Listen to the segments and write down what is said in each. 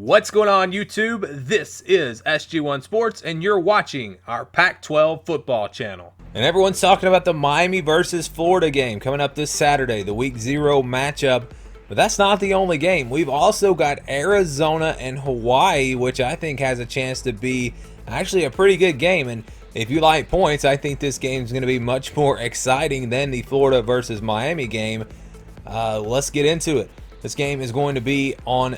What's going on, YouTube? This is SG1 Sports, and you're watching our Pac-12 football channel. And everyone's talking about the Miami versus Florida game coming up this Saturday, the Week 0 matchup. But that's not the only game. We've also got Arizona and Hawaii, which I think has a chance to be actually a pretty good game. And if you like points, I think this game is going to be much more exciting than the Florida versus Miami game. Let's get into it. This game is going to be on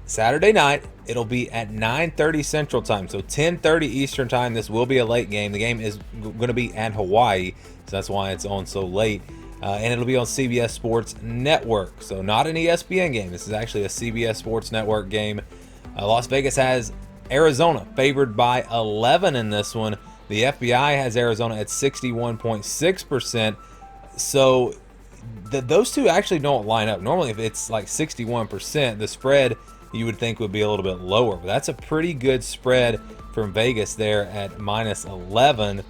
Saturday night. It'll be at 9:30 Central Time, so 10:30 Eastern Time. This will be a late game. The game is going to be at Hawaii, so that's why it's on so late. And it'll be on CBS Sports Network, so not an ESPN game. This is actually a CBS Sports Network game. Las Vegas has Arizona favored by 11 in this one. The FBI has Arizona at 61.6%. So those two actually don't line up. Normally, if it's like 61%, the spread you would think would be a little bit lower. But that's a pretty good spread from Vegas there at minus 11.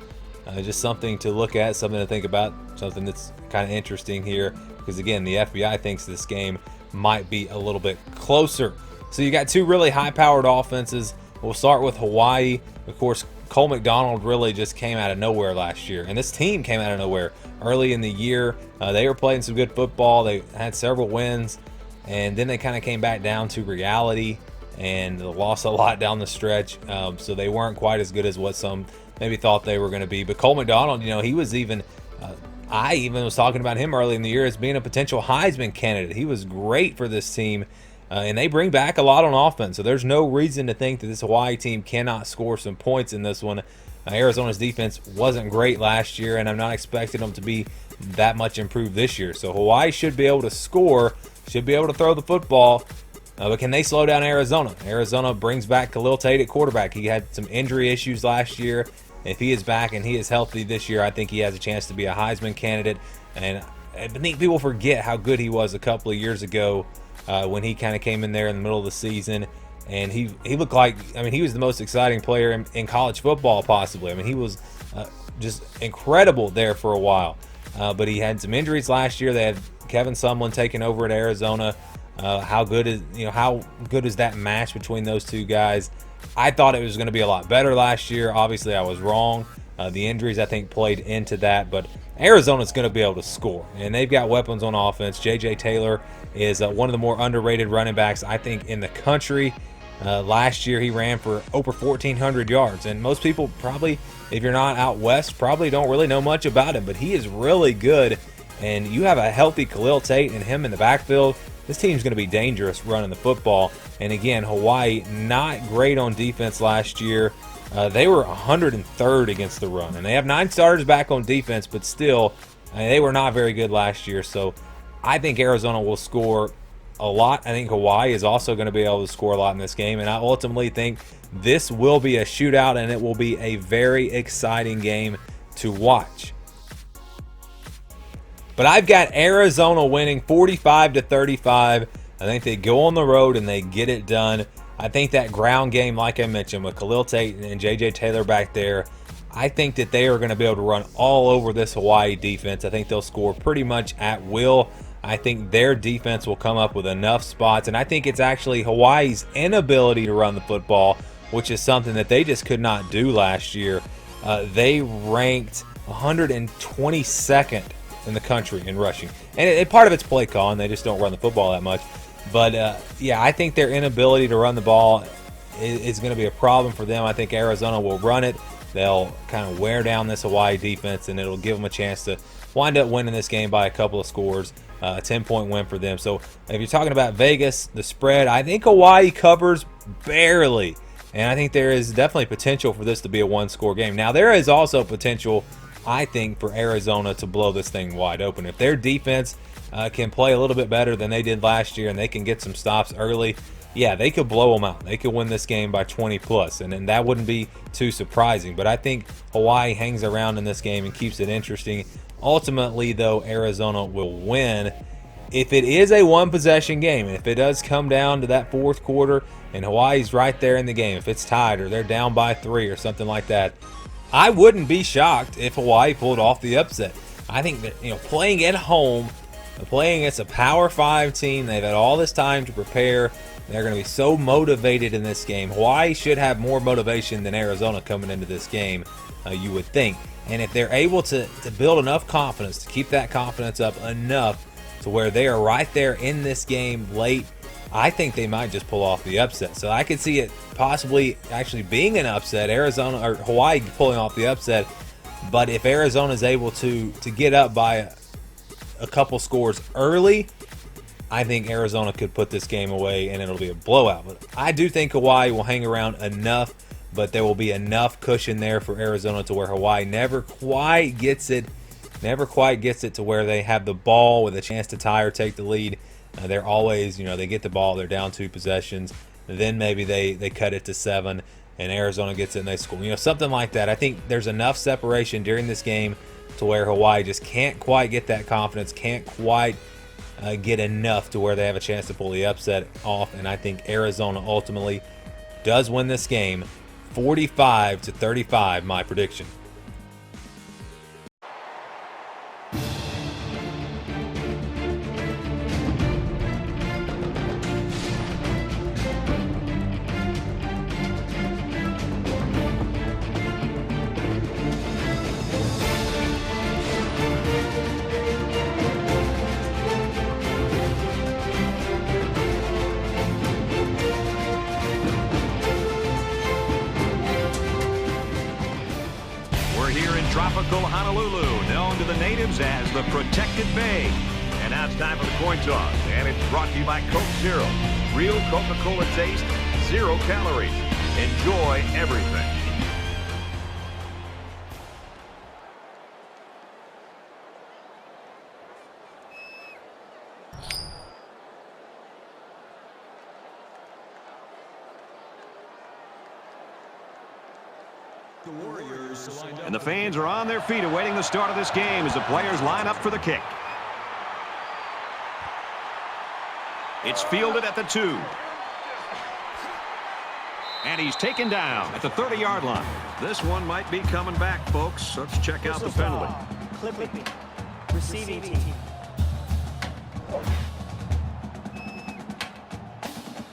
Just something to look at, something to think about, something that's kind of interesting here. Because again, the FBI thinks this game might be a little bit closer. So you got two really high-powered offenses. We'll start with Hawaii. Of course, Cole McDonald really just came out of nowhere last year. And this team came out of nowhere early in the year. They were playing some good football. They had several wins. And then they kind of came back down to reality and lost a lot down the stretch. So they weren't quite as good as what some maybe thought they were going to be. But Cole McDonald, he was even, I even was talking about him early in the year as being a potential Heisman candidate. He was great for this team. And they bring back a lot on offense. So there's no reason to think that this Hawaii team cannot score some points in this one. Arizona's defense wasn't great last year, and I'm not expecting them to be that much improved this year. So Hawaii should be able to score, should be able to throw the football. But can they slow down Arizona? Arizona brings back Khalil Tate at quarterback. He had some injury issues last year. If he is back and he is healthy this year, I think he has a chance to be a Heisman candidate. And I think people forget how good he was a couple of years ago when he kind of came in there in the middle of the season. And he looked like, he was the most exciting player in college football possibly. He was just incredible there for a while. But he had some injuries last year. They had Kevin Sumlin taking over at Arizona. How good is that match between those two guys? I thought it was going to be a lot better last year. Obviously, I was wrong. The injuries, I think, played into that. But Arizona's going to be able to score, and they've got weapons on offense. J.J. Taylor is one of the more underrated running backs, I think, in the country. Last year, he ran for over 1,400 yards, and most people probably, if you're not out west, probably don't really know much about him, but he is really good. And you have a healthy Khalil Tate and him in the backfield, this team's going to be dangerous running the football. And again, Hawaii, not great on defense last year. They were 103rd against the run, and they have 9 starters back on defense, but still, they were not very good last year. So I think Arizona will score a lot. I think Hawaii is also going to be able to score a lot in this game, and I ultimately think this will be a shootout, and it will be a very exciting game to watch. But I've got Arizona winning 45-35. I think they go on the road and they get it done. I think that ground game, like I mentioned, with Khalil Tate and J.J. Taylor back there, I think that they are going to be able to run all over this Hawaii defense. I think they'll score pretty much at will. I think their defense will come up with enough spots, and I think it's actually Hawaii's inability to run the football, which is something that they just could not do last year. They ranked 122nd in the country in rushing, and part of it's play calling. They just don't run the football that much. But yeah, I think their inability to run the ball is going to be a problem for them. I think Arizona will run it. They'll kind of wear down this Hawaii defense, and it'll give them a chance to wind up winning this game by a couple of scores. A 10-point win for them. So if you're talking about Vegas, the spread, I think Hawaii covers barely. And I think there is definitely potential for this to be a one-score game. Now, there is also potential, I think, for Arizona to blow this thing wide open. If their defense can play a little bit better than they did last year and they can get some stops early, yeah, they could blow them out. They could win this game by 20+, and then that wouldn't be too surprising. But I think Hawaii hangs around in this game and keeps it interesting. Ultimately, though, Arizona will win. If it is a one-possession game, and if it does come down to that fourth quarter and Hawaii's right there in the game, if it's tied or they're down by 3 or something like that, I wouldn't be shocked if Hawaii pulled off the upset. I think that, playing at home, playing against a Power 5 team, they've had all this time to prepare. They're going to be so motivated in this game. Hawaii should have more motivation than Arizona coming into this game, you would think. And if they're able to build enough confidence, to keep that confidence up enough to where they are right there in this game late, I think they might just pull off the upset. So I could see it possibly actually being an upset, Arizona or Hawaii pulling off the upset. But if Arizona is able to get up by a couple scores early, I think Arizona could put this game away and it'll be a blowout. But I do think Hawaii will hang around enough, but there will be enough cushion there for Arizona to where Hawaii never quite gets it to where they have the ball with a chance to tie or take the lead. They're always, they get the ball, they're down 2 possessions, then maybe they cut it to 7 and Arizona gets it and they score. Something like that. I think there's enough separation during this game to where Hawaii just can't quite get that confidence, can't quite get enough to where they have a chance to pull the upset off. And I think Arizona ultimately does win this game 45-35, my prediction. Tropical Honolulu, known to the natives as the Protected Bay. And now it's time for the coin toss, and it's brought to you by Coke Zero. Real Coca-Cola taste, 0 calories. Enjoy everything. And the fans are on their feet awaiting the start of this game as the players line up for the kick. It's fielded at the 2. And he's taken down at the 30-yard line. This one might be coming back, folks. Let's check out the penalty. Clipping. Receiving team.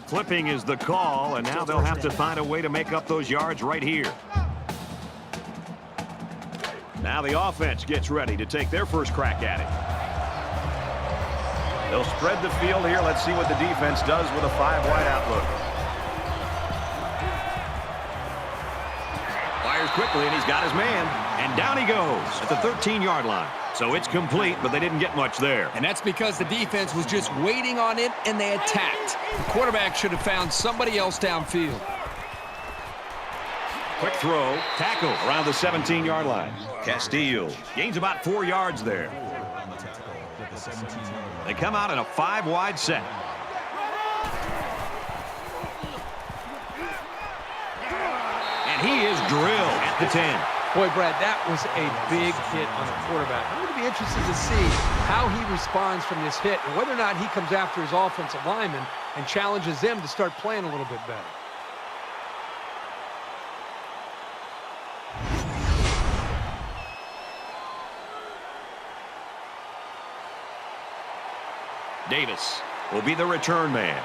Clipping is the call, and now they'll have to find a way to make up those yards right here. Now the offense gets ready to take their first crack at it. They'll spread the field here. Let's see what the defense does with a 5-wide outlook. Fires quickly, and he's got his man. And down he goes at the 13-yard line. So it's complete, but they didn't get much there. And that's because the defense was just waiting on it, and they attacked. The quarterback should have found somebody else downfield. Quick throw, tackle around the 17-yard line. Castillo gains about 4 yards there. They come out in a 5-wide set. And he is drilled at the 10. Boy, Brad, that was a big hit on the quarterback. I'm going to be interested to see how he responds from this hit and whether or not he comes after his offensive lineman and challenges them to start playing a little bit better. Davis will be the return man.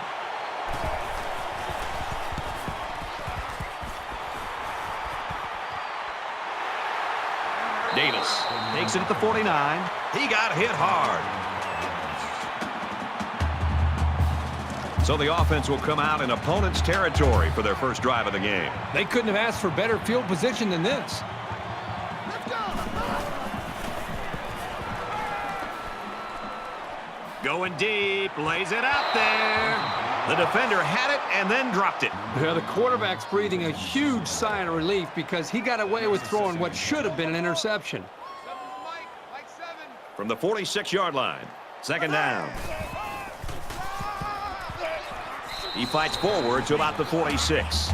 Davis takes it at the 49. He got hit hard. So the offense will come out in opponent's territory for their first drive of the game. They couldn't have asked for better field position than this. Going deep, lays it out there. The defender had it and then dropped it. Yeah, the quarterback's breathing a huge sigh of relief because he got away with throwing what should have been an interception. From the 46-yard line, second down. He fights forward to about the 46.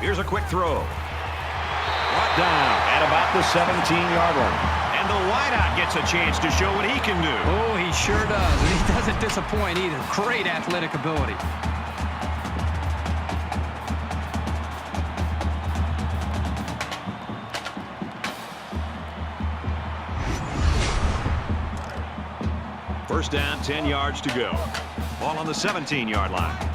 Here's a quick throw. Brought down at about the 17-yard line. And the wideout gets a chance to show what he can do. Oh, he sure does. And he doesn't disappoint either. Great athletic ability. First down, 10 yards to go. Ball on the 17-yard line.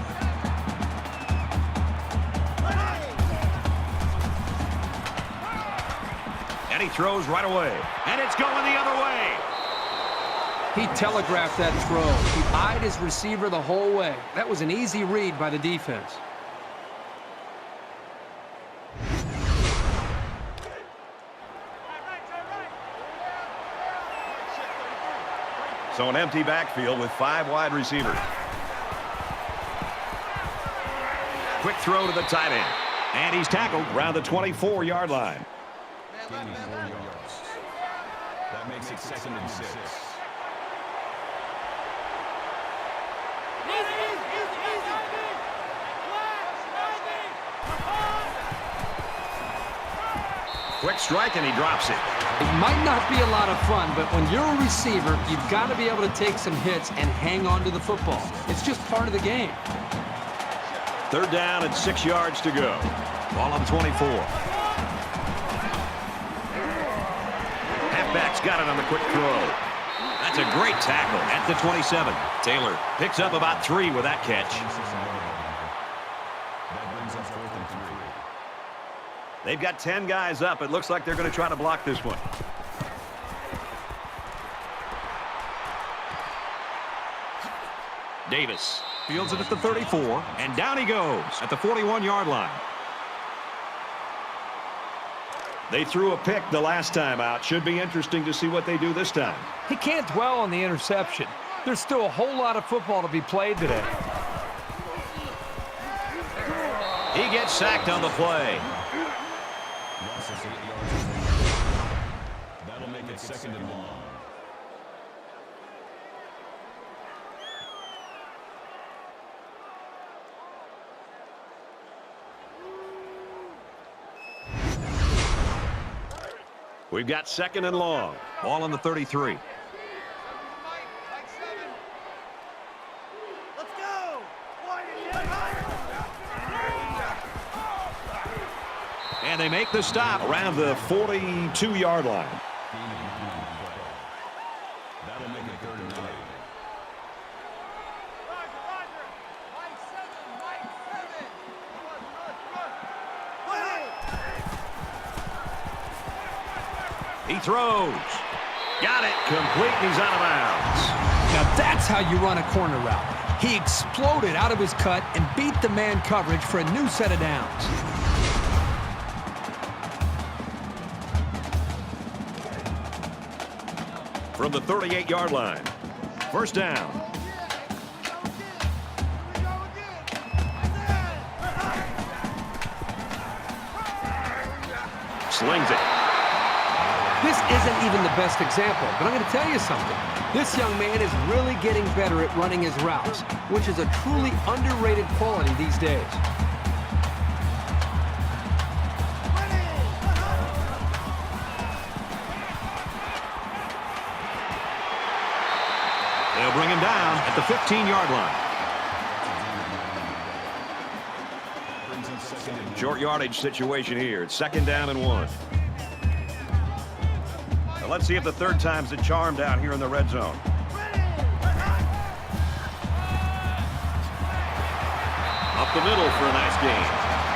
And he throws right away. And it's going the other way. He telegraphed that throw. He eyed his receiver the whole way. That was an easy read by the defense. So an empty backfield with 5 wide receivers. Quick throw to the tight end. And he's tackled around the 24-yard line. Gaining 4 yards. That makes it 2nd and 6. Quick strike, and he drops it. It might not be a lot of fun, but when you're a receiver, you've got to be able to take some hits and hang on to the football. It's just part of the game. Third down and 6 yards to go. Ball on the 24. Halfback's got it on the quick throw. That's a great tackle at the 27. Taylor picks up about 3 with that catch. That brings us 4th and 3. They've got 10 guys up. It looks like they're going to try to block this one. Davis fields it at the 34, and down he goes at the 41-yard line. They threw a pick the last time out. Should be interesting to see what they do this time. He can't dwell on the interception. There's still a whole lot of football to be played today. He gets sacked on the play. Loss of 8 yards. That'll make it 2nd and long. We've got 2nd and long. Ball on the 33. And they make the stop around the 42-yard line. That'll make it 3rd and 9. He throws. Got it. Complete, and he's out of bounds. Now that's how you run a corner route. He exploded out of his cut and beat the man coverage for a new set of downs. From the 38-yard line. First down. Slings it. This isn't even the best example, but I'm going to tell you something. This young man is really getting better at running his routes, which is a truly underrated quality these days. They'll bring him down at the 15-yard line. Short yardage situation here. It's 2nd down and 1. Now let's see if the third time's a charm down here in the red zone. Up the middle for a nice gain.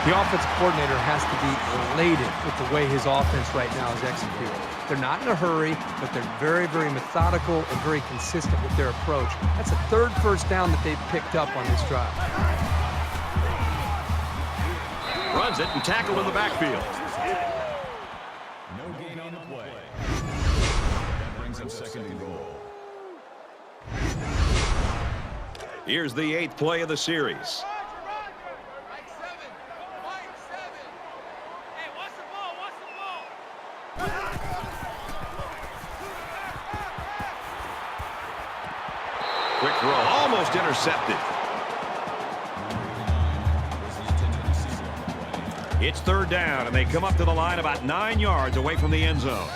The offensive coordinator has to be elated with the way his offense right now is executed. They're not in a hurry, but they're very, very methodical and very consistent with their approach. That's the 3rd first down that they've picked up on this drive. Runs it and tackled in the backfield. No gain on the play. That brings up 2nd and goal. Here's the 8th play of the series. Quick throw, almost intercepted. It's 3rd down, and they come up to the line about 9 yards away from the end zone.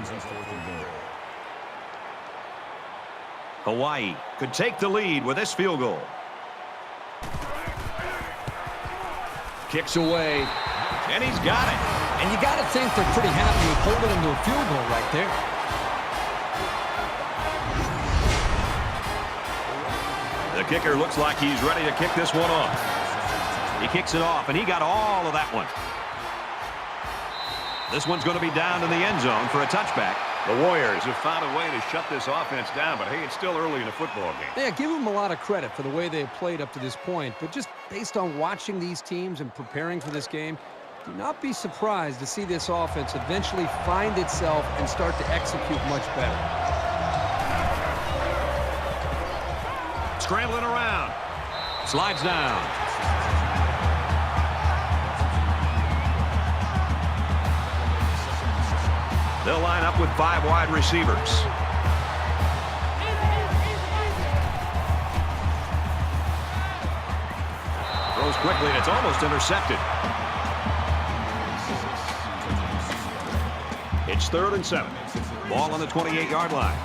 brings up 4th and goal. Hawaii could take the lead with this field goal. Kicks away, and he's got it. And you got to think they're pretty happy with holding him to a field goal right there. The kicker looks like he's ready to kick this one off. He kicks it off, and he got all of that one. This one's going to be down in the end zone for a touchback. The Warriors have found a way to shut this offense down, but hey, it's still early in the football game. Yeah, give them a lot of credit for the way they have played up to this point, but just based on watching these teams and preparing for this game, do not be surprised to see this offense eventually find itself and start to execute much better. Scrambling around. Slides down. They'll line up with 5 wide receivers. Throws quickly, and it's almost intercepted. It's 3rd and 7. Ball on the 28-yard line.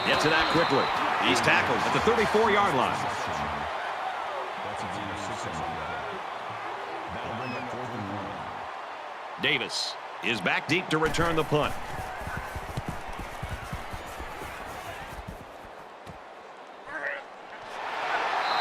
Gets it out quickly. He's tackled at the 34-yard line. That's a gain of 6 on the play. That'll bring up 4th and 1. Davis is back deep to return the punt.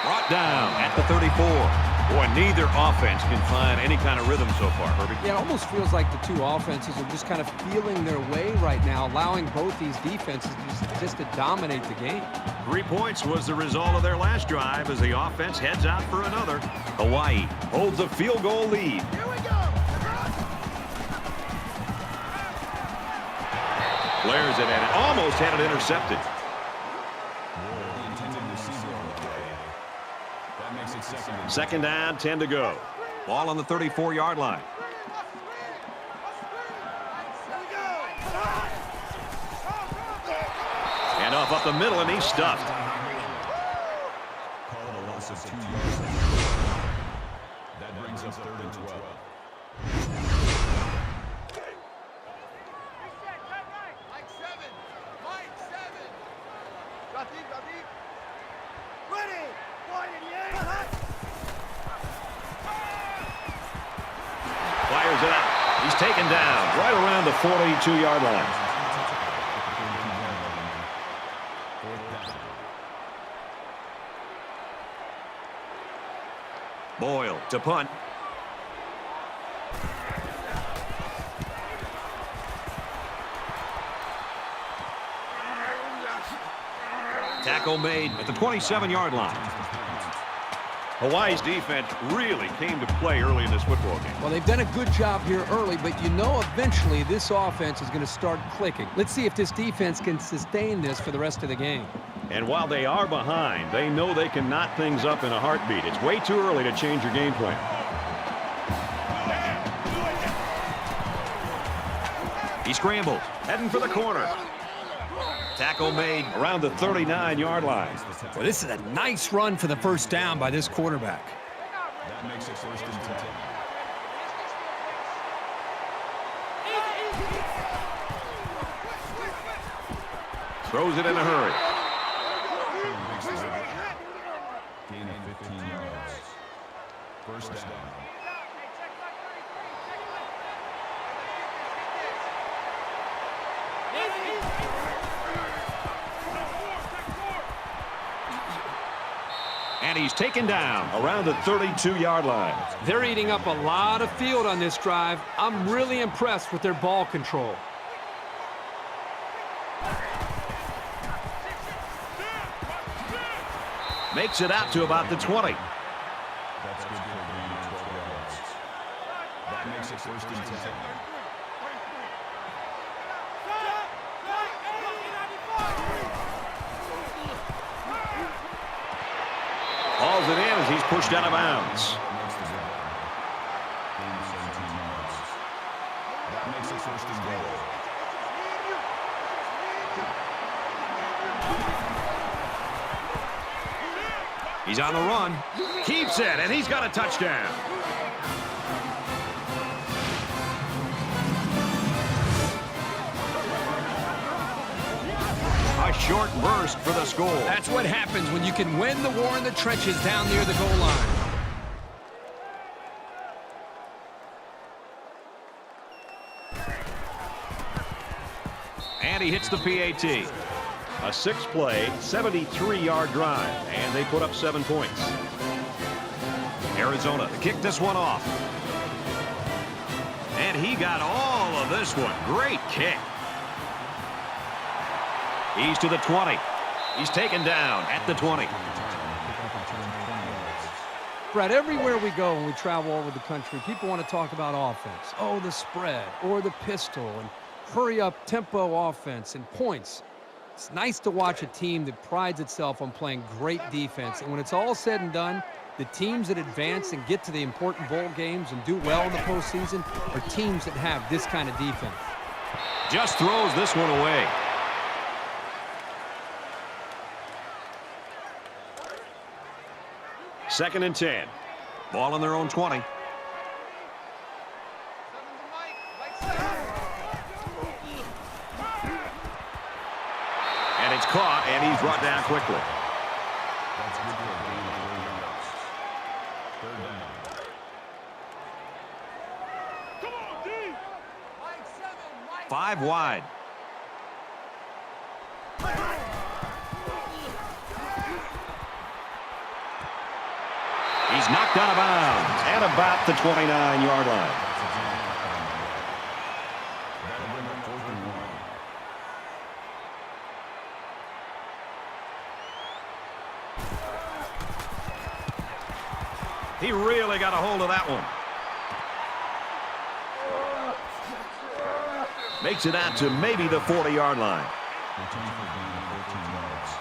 Brought down at the 34. Boy, neither offense can find any kind of rhythm so far, Herbie. Yeah, it almost feels like the two offenses are just kind of feeling their way right now, allowing both these defenses just to dominate the game. 3 points was the result of their last drive as the offense heads out for another. Hawaii holds a field goal lead. Here we go. Flares it and almost had it intercepted. The intended receiver on the play. That makes it 2nd and 2nd down, 10 to go. Ball on the 34-yard line. And off up the middle, and he's stuffed. Call it a loss of 2 yards. That brings up 3rd and 12. Fires it out. He's taken down right around the 42-yard line. 4th down. Boyle to punt. Tackle made at the 27-yard line. Hawaii's defense really came to play early in this football game. Well, they've done a good job here early, but you know eventually this offense is going to start clicking. Let's see if this defense can sustain this for the rest of the game. And while they are behind, they know they can knot things up in a heartbeat. It's way too early to change your game plan. He scrambles, heading for the corner. Tackle made around the 39-yard line. Well, this is a nice run for the first down by this quarterback. That makes it 1st and 10. Throws it in a hurry. Gain of 15 yards. 1st down. And he's taken down around the 32-yard line. They're eating up a lot of field on this drive. I'm really impressed with their ball control. Makes it out to about the 20. That's good for a gain of 12 yards. That makes it 1st and 10. Hauls it in as he's pushed out of bounds. Makes the grab. Gain of 17 yards. That makes it 1st and goal. He's on the run. Keeps it, and he's got a touchdown. A short burst for the score. That's what happens when you can win the war in the trenches down near the goal line. And he hits the PAT. A 6-play, 73-yard drive, and they put up 7 points. Arizona to kick this one off. And he got all of this one. Great kick. He's to the 20. He's taken down at the 20. Brad, everywhere we go when we travel over the country, people want to talk about offense. Oh, the spread or the pistol and hurry up tempo offense and points. It's nice to watch a team that prides itself on playing great defense. And when it's all said and done, the teams that advance and get to the important bowl games and do well in the postseason are teams that have this kind of defense. Just throws this one away. Second and 10. Ball on their own 20. And it's caught, and he's brought down quickly. That's good for a gain of 3 yards. Third down. 5 wide. He's knocked out of bounds at about the 29-yard line. That'll bring up 4th and 1. He really got a hold of that one. Makes it out to maybe the 40-yard line. Returns for a gain of 14 yards.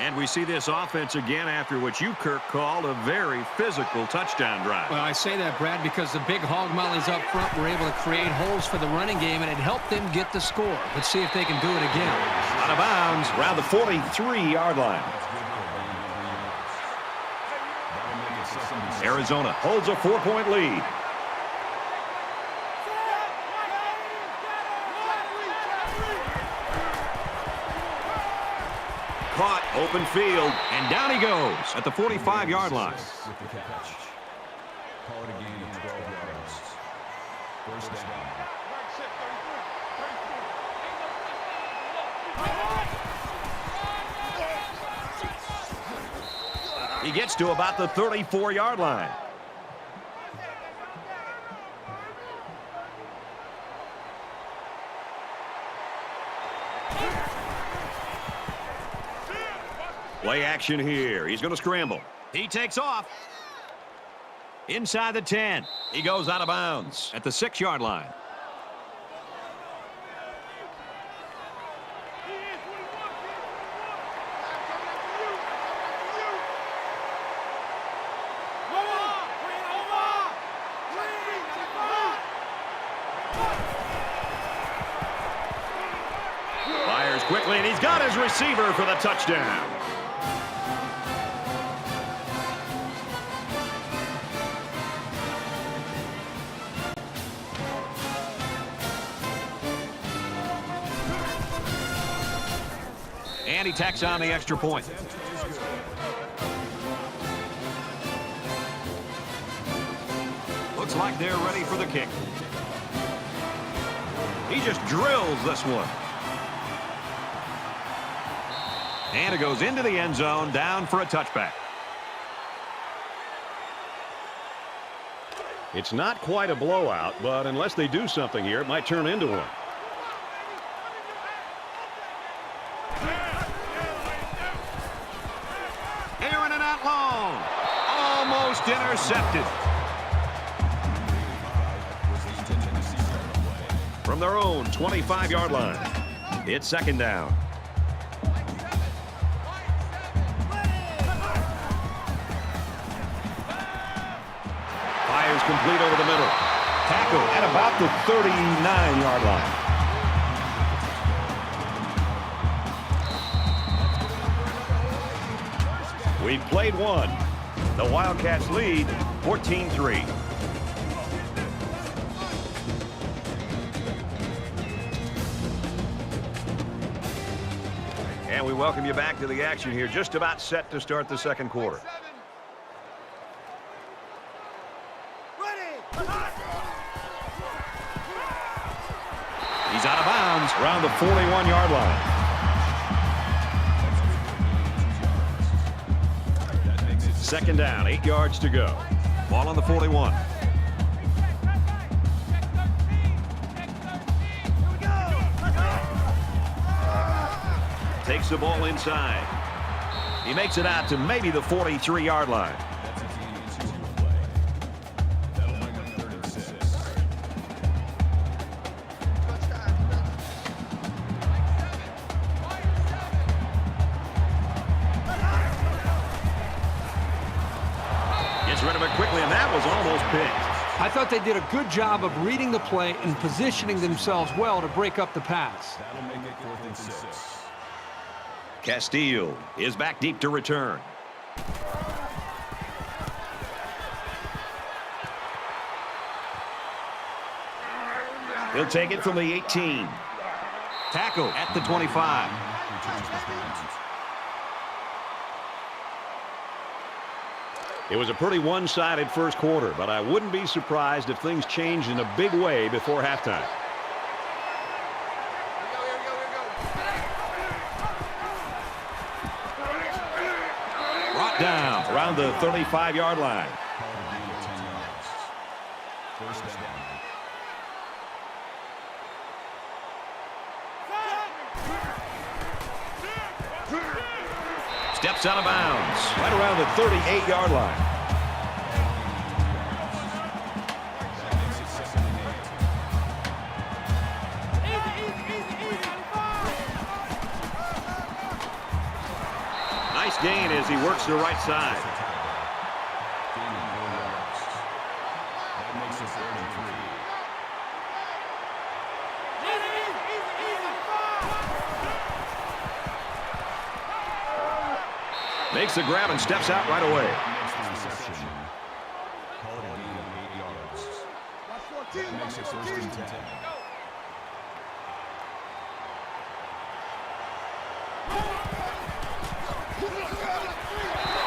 And we see this offense again after what you, Kirk, called a very physical touchdown drive. Well, I say that, Brad, because the big hog mollies up front were able to create holes for the running game, and it helped them get the score. Let's see if they can do it again. Out of bounds around the 43-yard line. That's good for a gain of 3 yards. That'll make it 2nd and 6. Arizona holds a 4-point lead. Caught, open field, and down he goes at the 45-yard line. With the catch. Call it a gain of 12 yards. First down. He gets to about the 34-yard line. Play action here. He's going to scramble. He takes off. Inside the 10. He goes out of bounds at the 6-yard line. Fires quickly, and he's got his receiver for the touchdown. And he tacks on the extra point. Looks like they're ready for the kick. He just drills this one. And it goes into the end zone, down for a touchback. It's not quite a blowout, but unless they do something here, it might turn into one. Aaron and out long. Almost intercepted. From their own 25-yard line. It's second down. Fires complete over the middle. Tackle at about the 39-yard line. We've played one. The Wildcats lead 14-3. And we welcome you back to the action here. Just about set to start the second quarter. He's out of bounds around the 41-yard line. Second down, 8 yards to go. Ball on the 41. Takes the ball inside. He makes it out to maybe the 43-yard line. Gets rid of it quickly, and that was almost picked. I thought they did a good job of reading the play and positioning themselves well to break up the pass. That'll make it 4th and 6. Castillo is back deep to return. He'll take it from the 18. Tackle at the 25. It was a pretty one-sided first quarter, but I wouldn't be surprised if things changed in a big way before halftime. Brought down around the 35-yard line. Steps out of bounds right around the 38-yard line. Nice gain as he works the right side. That makes it 3rd and 3. Makes the grab and steps out right away. Next reception. Call it a gain of 8 yards. That makes it 1st and 10.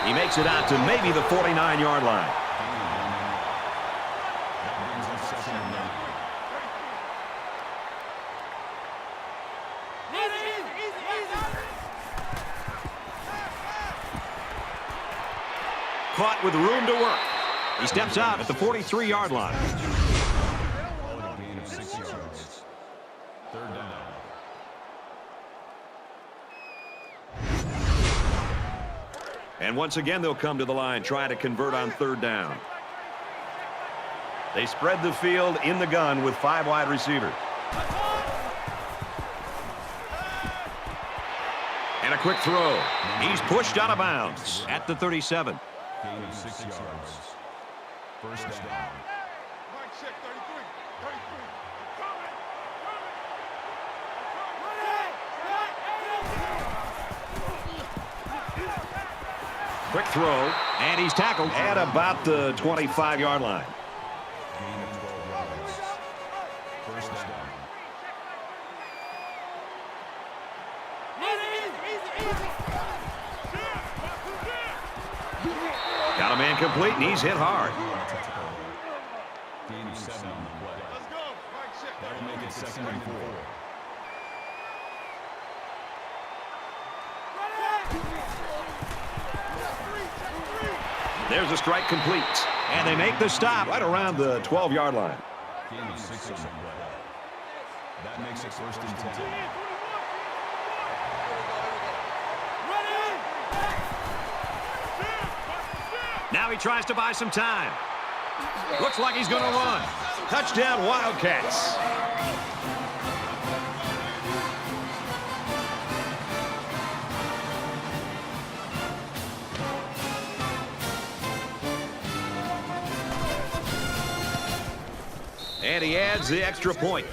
He makes it out to maybe the 49-yard line. That brings us 2nd and 9. Caught with room to work. He steps out at the 43-yard line. Call it a gain of 6 yards. 3rd down. And once again, they'll come to the line, trying to convert on 3rd down. They spread the field in the gun with 5 wide receivers. And a quick throw. He's pushed out of bounds at the 37. Gain of 6 yards. 1st down. Quick throw, and he's tackled at about the 25-yard line. Gain of 12 yards. 1st down. Got a man complete, and he's hit hard. Gain of 7 on the play. That'll make it 2nd and 4. There's a strike complete, and they make the stop right around the 12-yard line. Gain of 6 on the play. That makes it 1st and 10. Now he tries to buy some time. Looks like he's going to run. Touchdown, Wildcats. And he adds the extra point.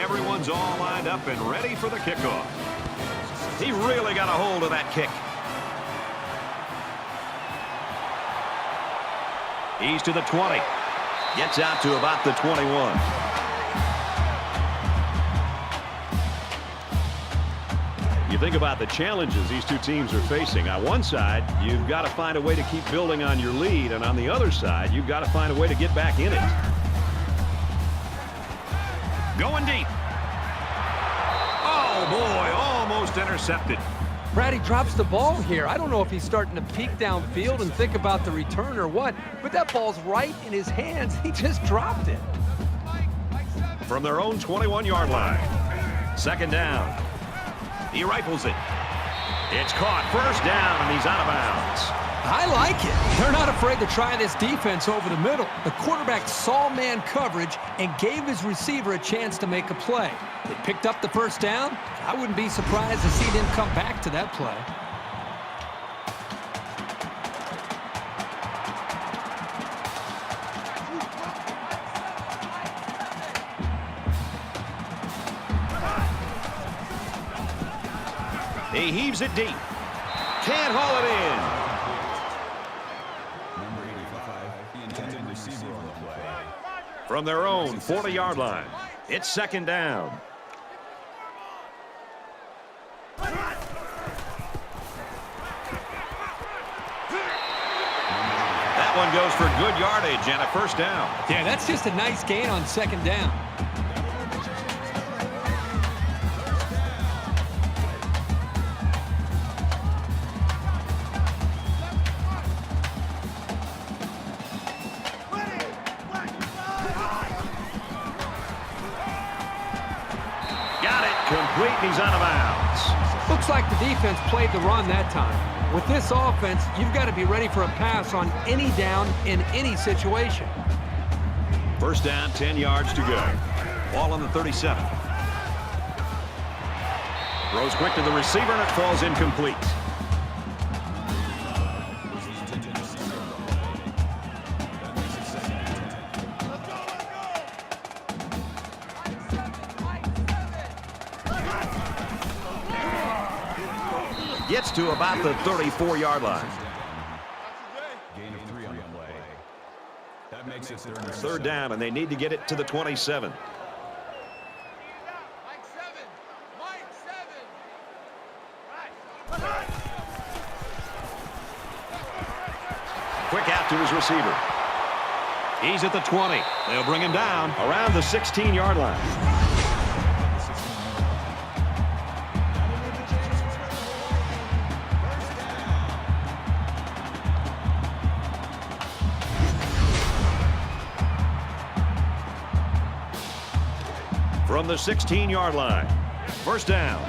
Everyone's all lined up and ready for the kickoff. He really got a hold of that kick. He's to the 20. Gets out to about the 21. You think about the challenges these two teams are facing. On one side, you've got to find a way to keep building on your lead, and on the other side, you've got to find a way to get back in it. Going deep. Oh, boy, almost intercepted. Brad, he drops the ball here. I don't know if he's starting to peek downfield and think about the return or what, but that ball's right in his hands. He just dropped it. From their own 21-yard line. Second down. He rifles it. It's caught. First down, and he's out of bounds. I like it. They're not afraid to try this defense over the middle. The quarterback saw man coverage and gave his receiver a chance to make a play. They picked up the first down. I wouldn't be surprised to see them come back to that play. He heaves it deep. Can't haul it in. Number 85, the intended receiver on the play. From their own 40-yard line. It's second down. That one goes for good yardage and a first down. Yeah, that's just a nice gain on second down. Complete, and he's out of bounds. Looks like the defense played the run that time. With this offense, you've got to be ready for a pass on any down in any situation. First down, 10 yards to go. Ball on the 37. Throws quick to the receiver, and it falls incomplete. Gets to about the 34-yard line. Gain of 3 on the play. That makes it Third down, and they need to get it to the 27. Quick out to his receiver. He's at the 20. They'll bring him down around the 16-yard line. From the 16-yard line. First down.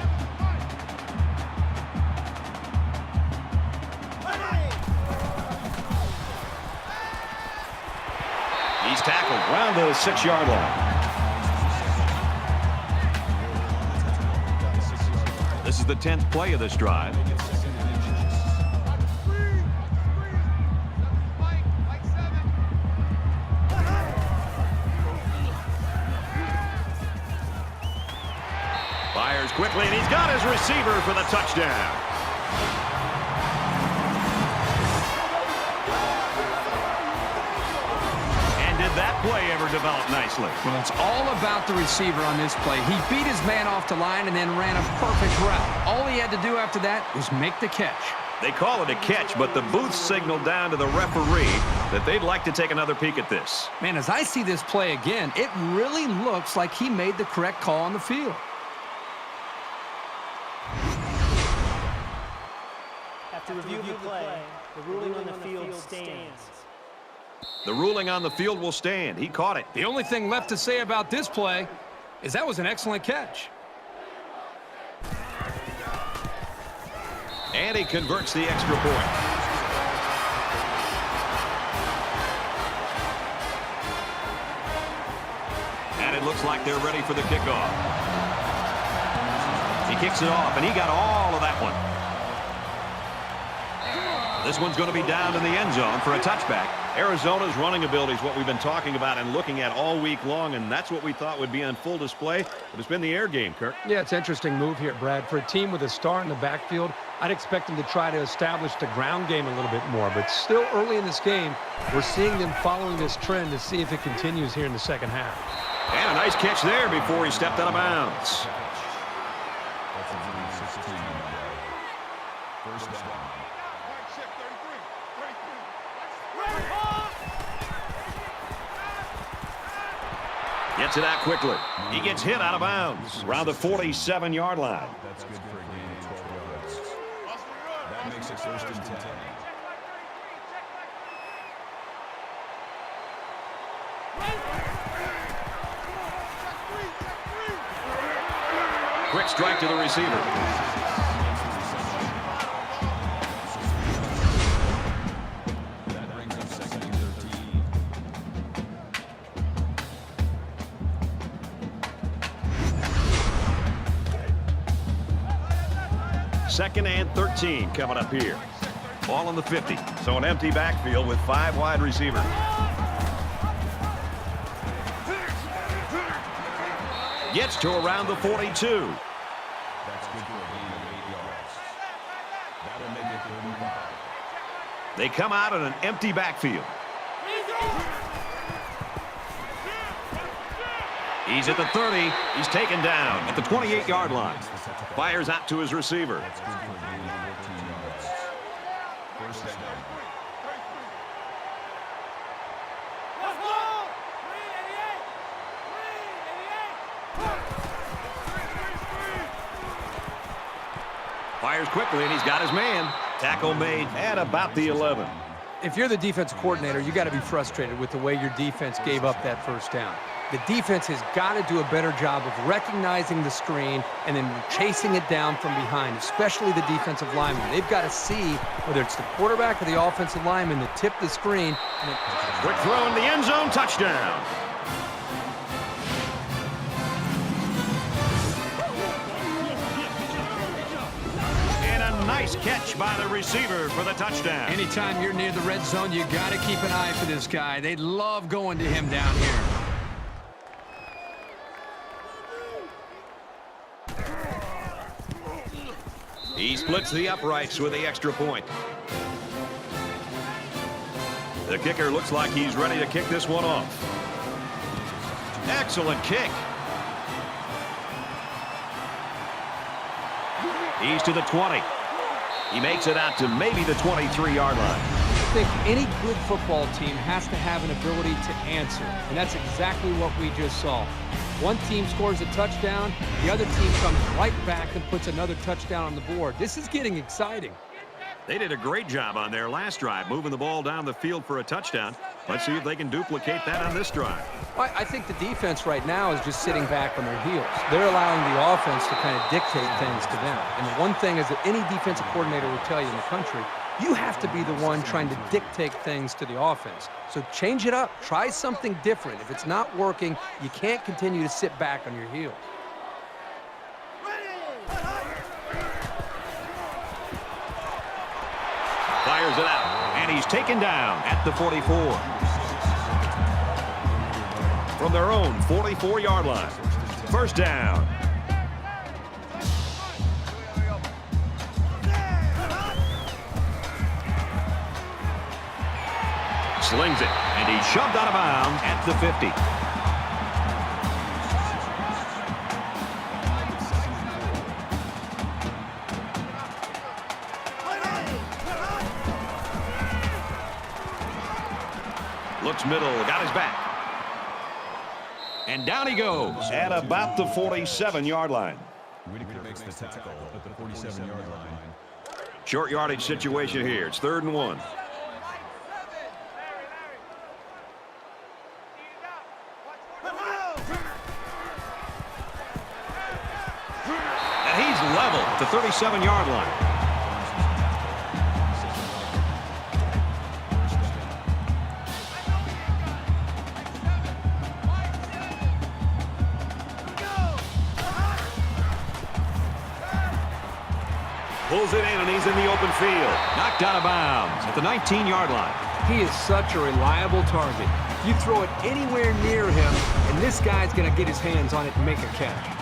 He's tackled around the 6-yard line. This is the 10th play of this drive. Fires quickly, and he's got his receiver for the touchdown. And did that play ever develop nicely? Well, it's all about the receiver on this play. He beat his man off the line and then ran a perfect route. All he had to do after that was make the catch. They call it a catch, but the booth signaled down to the referee that they'd like to take another peek at this. Man, as I see this play again, it really looks like he made the correct call on the field. After review of the play, the ruling on the field stands. The ruling on the field will stand. He caught it. The only thing left to say about this play is that was an excellent catch. And he converts the extra point. And it looks like they're ready for the kickoff. He kicks it off, and he got all of that one. This one's going to be down in the end zone for a touchback, Arizona's running ability is what we've been talking about and looking at all week long, and that's what we thought would be on full display. But it's been the air game, Kirk. Yeah, it's an interesting move here, Brad. For a team with a star in the backfield, I'd expect them to try to establish the ground game a little bit more. But still early in this game, we're seeing them following this trend to see if it continues here in the second half. And a nice catch there before he stepped out of bounds. That's a gain of 16. First down. Gets it out quickly. He gets hit out of bounds around the 47-yard line. That's good for a gain of 12 yards. That makes it first and 10. Quick strike to the receiver. That brings up second and 13. Second and 13 coming up here. Ball on the 50. So an empty backfield with 5 wide receivers. Gets to around the 42. That's good for a gain of 8 yards. That'll make it 35. They come out in an empty backfield. He's at the 30. He's taken down at the 28-yard line. Fires out to his receiver. That's good for a gain of 14 yards. First down. Fires quickly, and he's got his man. Tackle made at about the 11. If you're the defense coordinator, you got to be frustrated with the way your defense gave up that first down. The defense has got to do a better job of recognizing the screen and then chasing it down from behind, especially the defensive lineman. They've got to see whether it's the quarterback or the offensive lineman to tip the screen. Quick throw in the end zone, touchdown. And a nice catch by the receiver for the touchdown. Anytime you're near the red zone, you got to keep an eye for this guy. They love going to him down here. He splits the uprights with the extra point. The kicker looks like he's ready to kick this one off. Excellent kick. He's to the 20. He makes it out to maybe the 23-yard line. I think any good football team has to have an ability to answer, and that's exactly what we just saw. One team scores a touchdown, the other team comes right back and puts another touchdown on the board. This is getting exciting. They did a great job on their last drive, moving the ball down the field for a touchdown. Let's see if they can duplicate that on this drive. I think the defense right now is just sitting back on their heels. They're allowing the offense to kind of dictate things to them. And the one thing is that any defensive coordinator will tell you in the country, you have to be the one trying to dictate things to the offense. So change it up. Try something different. If it's not working, you can't continue to sit back on your heels. Fires it out, and he's taken down at the 44. From their own 44-yard line. First down. Slings it, and he's shoved out of bounds at the 50. Looks middle, got his back. And down he goes at about the 47-yard line. Whitaker makes the tackle at the 47-yard line. Short yardage situation here. It's 3rd and 1. And he's level at the 37-yard line. Pulls it in, and he's in the open field. Knocked out of bounds at the 19-yard line. He is such a reliable target. You throw it anywhere near him, and this guy's going to get his hands on it and make a catch.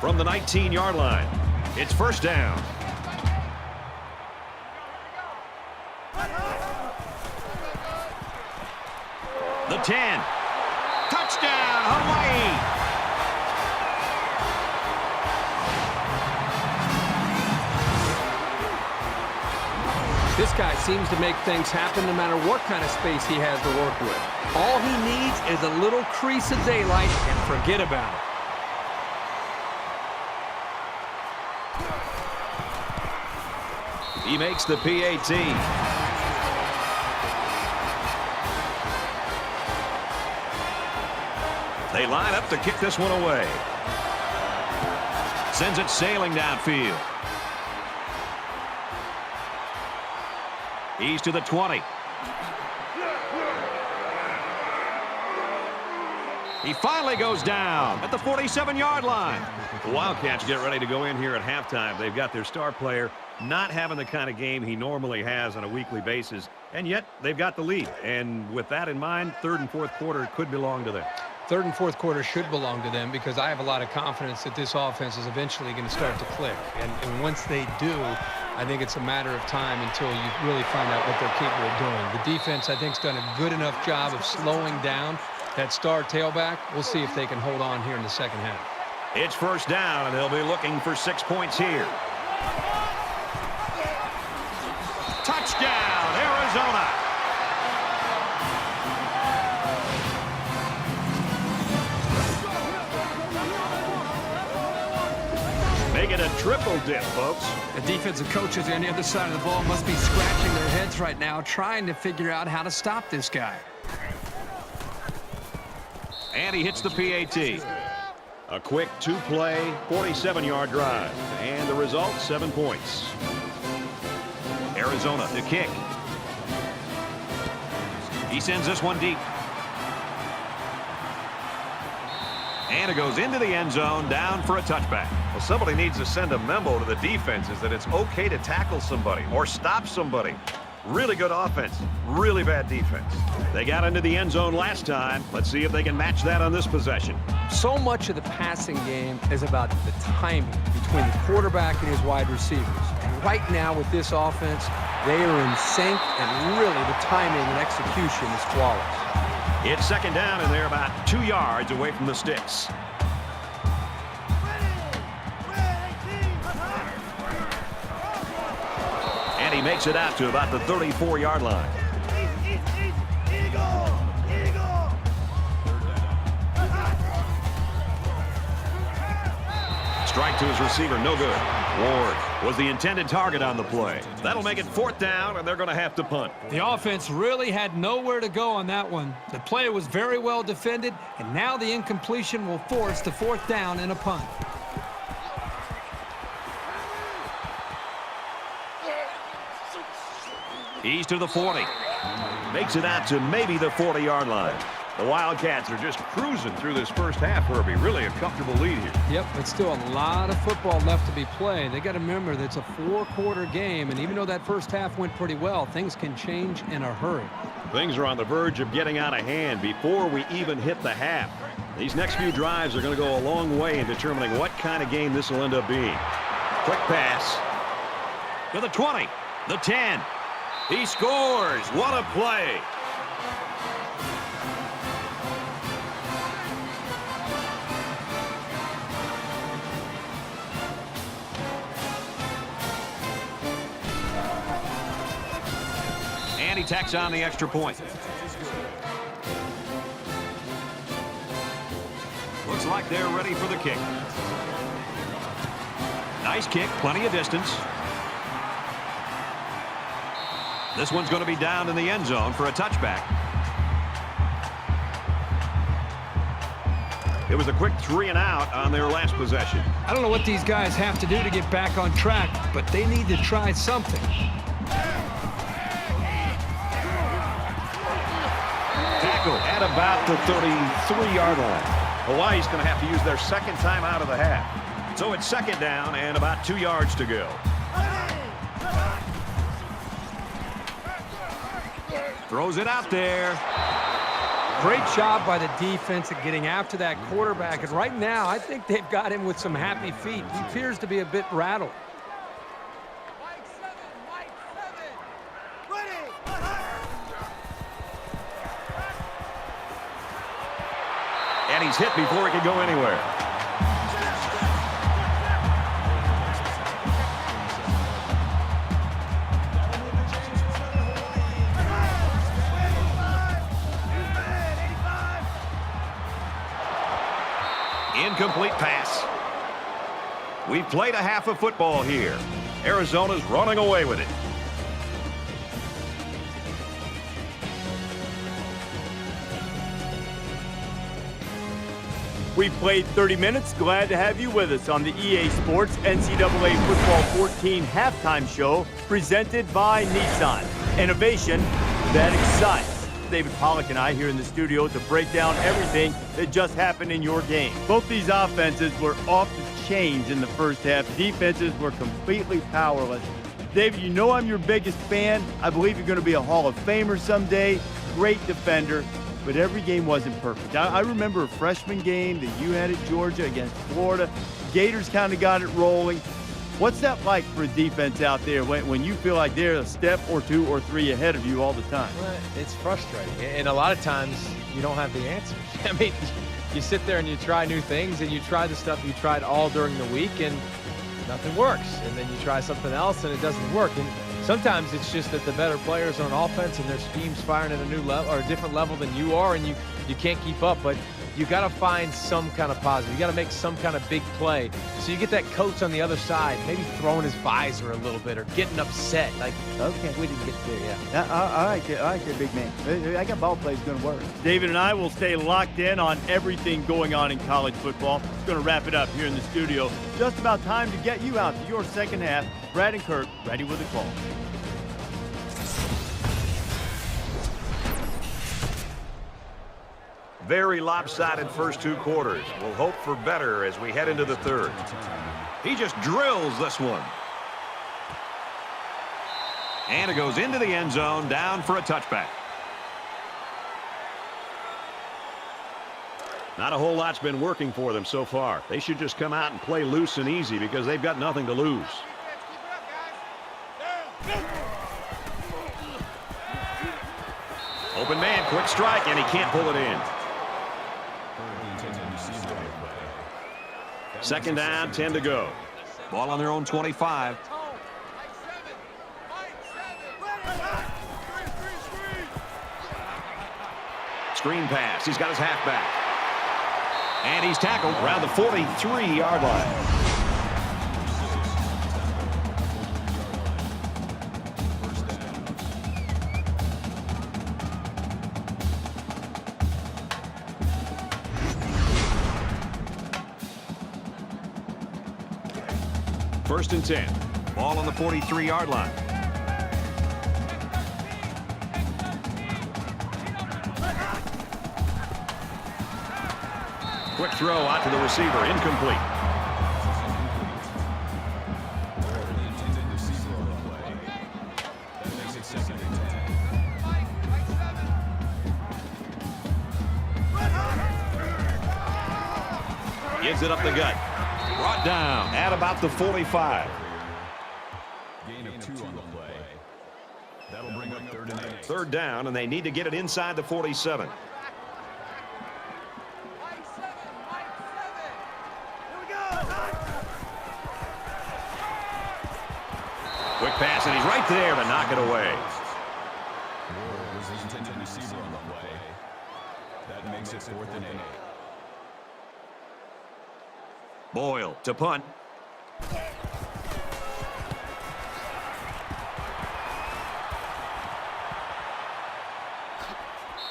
From the 19-yard line, it's first down. The 10. Touchdown, Hawaii! This guy seems to make things happen no matter what kind of space he has to work with. All he needs is a little crease of daylight and forget about it. He makes the PAT. They line up to kick this one away. Sends it sailing downfield. He's to the 20. He finally goes down at the 47-yard line. The Wildcats get ready to go in here at halftime. They've got their star player not having the kind of game he normally has on a weekly basis, and yet they've got the lead. And with that in mind, third and fourth quarter could belong to them. Third and fourth quarter should belong to them because I have a lot of confidence that this offense is eventually going to start to click. And once they do, I think it's a matter of time until you really find out what they're capable of doing. The defense, I think, has done a good enough job of slowing down that star tailback. We'll see if they can hold on here in the second half. It's first down, and they'll be looking for 6 points here. Touchdown, Arizona! Make it a triple dip, folks. The defensive coaches on the other side of the ball must be scratching their heads right now, trying to figure out how to stop this guy. And he hits the PAT. A quick two-play, 47-yard drive. And the result, 7 points. Arizona, the kick. He sends this one deep. And it goes into the end zone, down for a touchback. Well, somebody needs to send a memo to the defenses that it's okay to tackle somebody or stop somebody. Really good offense, really bad defense. They got into the end zone last time. Let's see if they can match that on this possession. So much of the passing game is about the timing between the quarterback and his wide receivers. And right now with this offense, they are in sync, and really the timing and execution is flawless. It's second down, and they're about 2 yards away from the sticks. And he makes it out to about the 34-yard line. Strike to his receiver, no good. Ward was the intended target on the play. That'll make it fourth down, and they're going to have to punt. The offense really had nowhere to go on that one. The play was very well defended, and now the incompletion will force the fourth down and a punt. He's to the 40. Makes it out to maybe the 40-yard line. The Wildcats are just cruising through this first half, Herbie. Really a comfortable lead here. Yep, but still a lot of football left to be played. They got to remember that it's a four-quarter game, and even though that first half went pretty well, things can change in a hurry. Things are on the verge of getting out of hand before we even hit the half. These next few drives are going to go a long way in determining what kind of game this will end up being. Quick pass to the 20, the 10. He scores. What a play. And he tacks on the extra point. Looks like they're ready for the kick. Nice kick, plenty of distance. This one's going to be down in the end zone for a touchback. It was a quick 3 and out on their last possession. I don't know what these guys have to do to get back on track, but they need to try something. Tackle at about the 33-yard line. Hawaii's going to have to use their second time out of the half. So it's second down and about 2 yards to go. Throws it out there. Great job by the defense at getting after that quarterback. And right now, I think they've got him with some happy feet. He appears to be a bit rattled. And he's hit before he can go anywhere. Incomplete pass. We've played a half of football here. Arizona's running away with it. We've played 30 minutes. Glad to have you with us on the EA Sports NCAA Football 14 halftime show presented by Nissan. Innovation that excites. David Pollack and I here in the studio to break down everything that just happened in your game. Both these offenses were off the chains in the first half. Defenses were completely powerless. David, you know I'm your biggest fan. I believe you're going to be a Hall of Famer someday. Great defender. But every game wasn't perfect. I remember a freshman game that you had at Georgia against Florida. Gators kind of got it rolling. What's that like for a defense out there when you feel like they're a step or two or three ahead of you all the time? Well, it's frustrating, and a lot of times you don't have the answers. I mean, you sit there and you try new things, and you try the stuff you tried all during the week, and nothing works. And then you try something else, and it doesn't work. And sometimes it's just that the better players are on offense, and their scheme's firing at a new level or a different level than you are, and you can't keep up. But you got to find some kind of positive. You got to make some kind of big play. So you get that coach on the other side, maybe throwing his visor a little bit or getting upset. Like, okay, we didn't get there, yeah. I like that, big man. I got ball plays going to work. David and I will stay locked in on everything going on in college football. It's going to wrap it up here in the studio. Just about time to get you out to your second half. Brad and Kirk ready with a call. Very lopsided first 2 quarters. We'll hope for better as we head into the third. He just drills this one. And it goes into the end zone, down for a touchback. Not a whole lot's been working for them so far. They should just come out and play loose and easy because they've got nothing to lose. Open man, quick strike, and he can't pull it in. Second down, 10 to go. Ball on their own 25. Screen pass. He's got his halfback. And he's tackled around the 43-yard line. First and 10. Ball on the 43-yard line. Quick throw out to the receiver. Incomplete. Gives it up the gut. Brought down at about the 45. Gain of 2 on the play. That'll bring up 3rd and 8. Third down, and they need to get it inside the 47. Quick pass, and he's right there to knock it away. Was the intended receiver on the play. That makes it 4th and 8. Boyle to punt.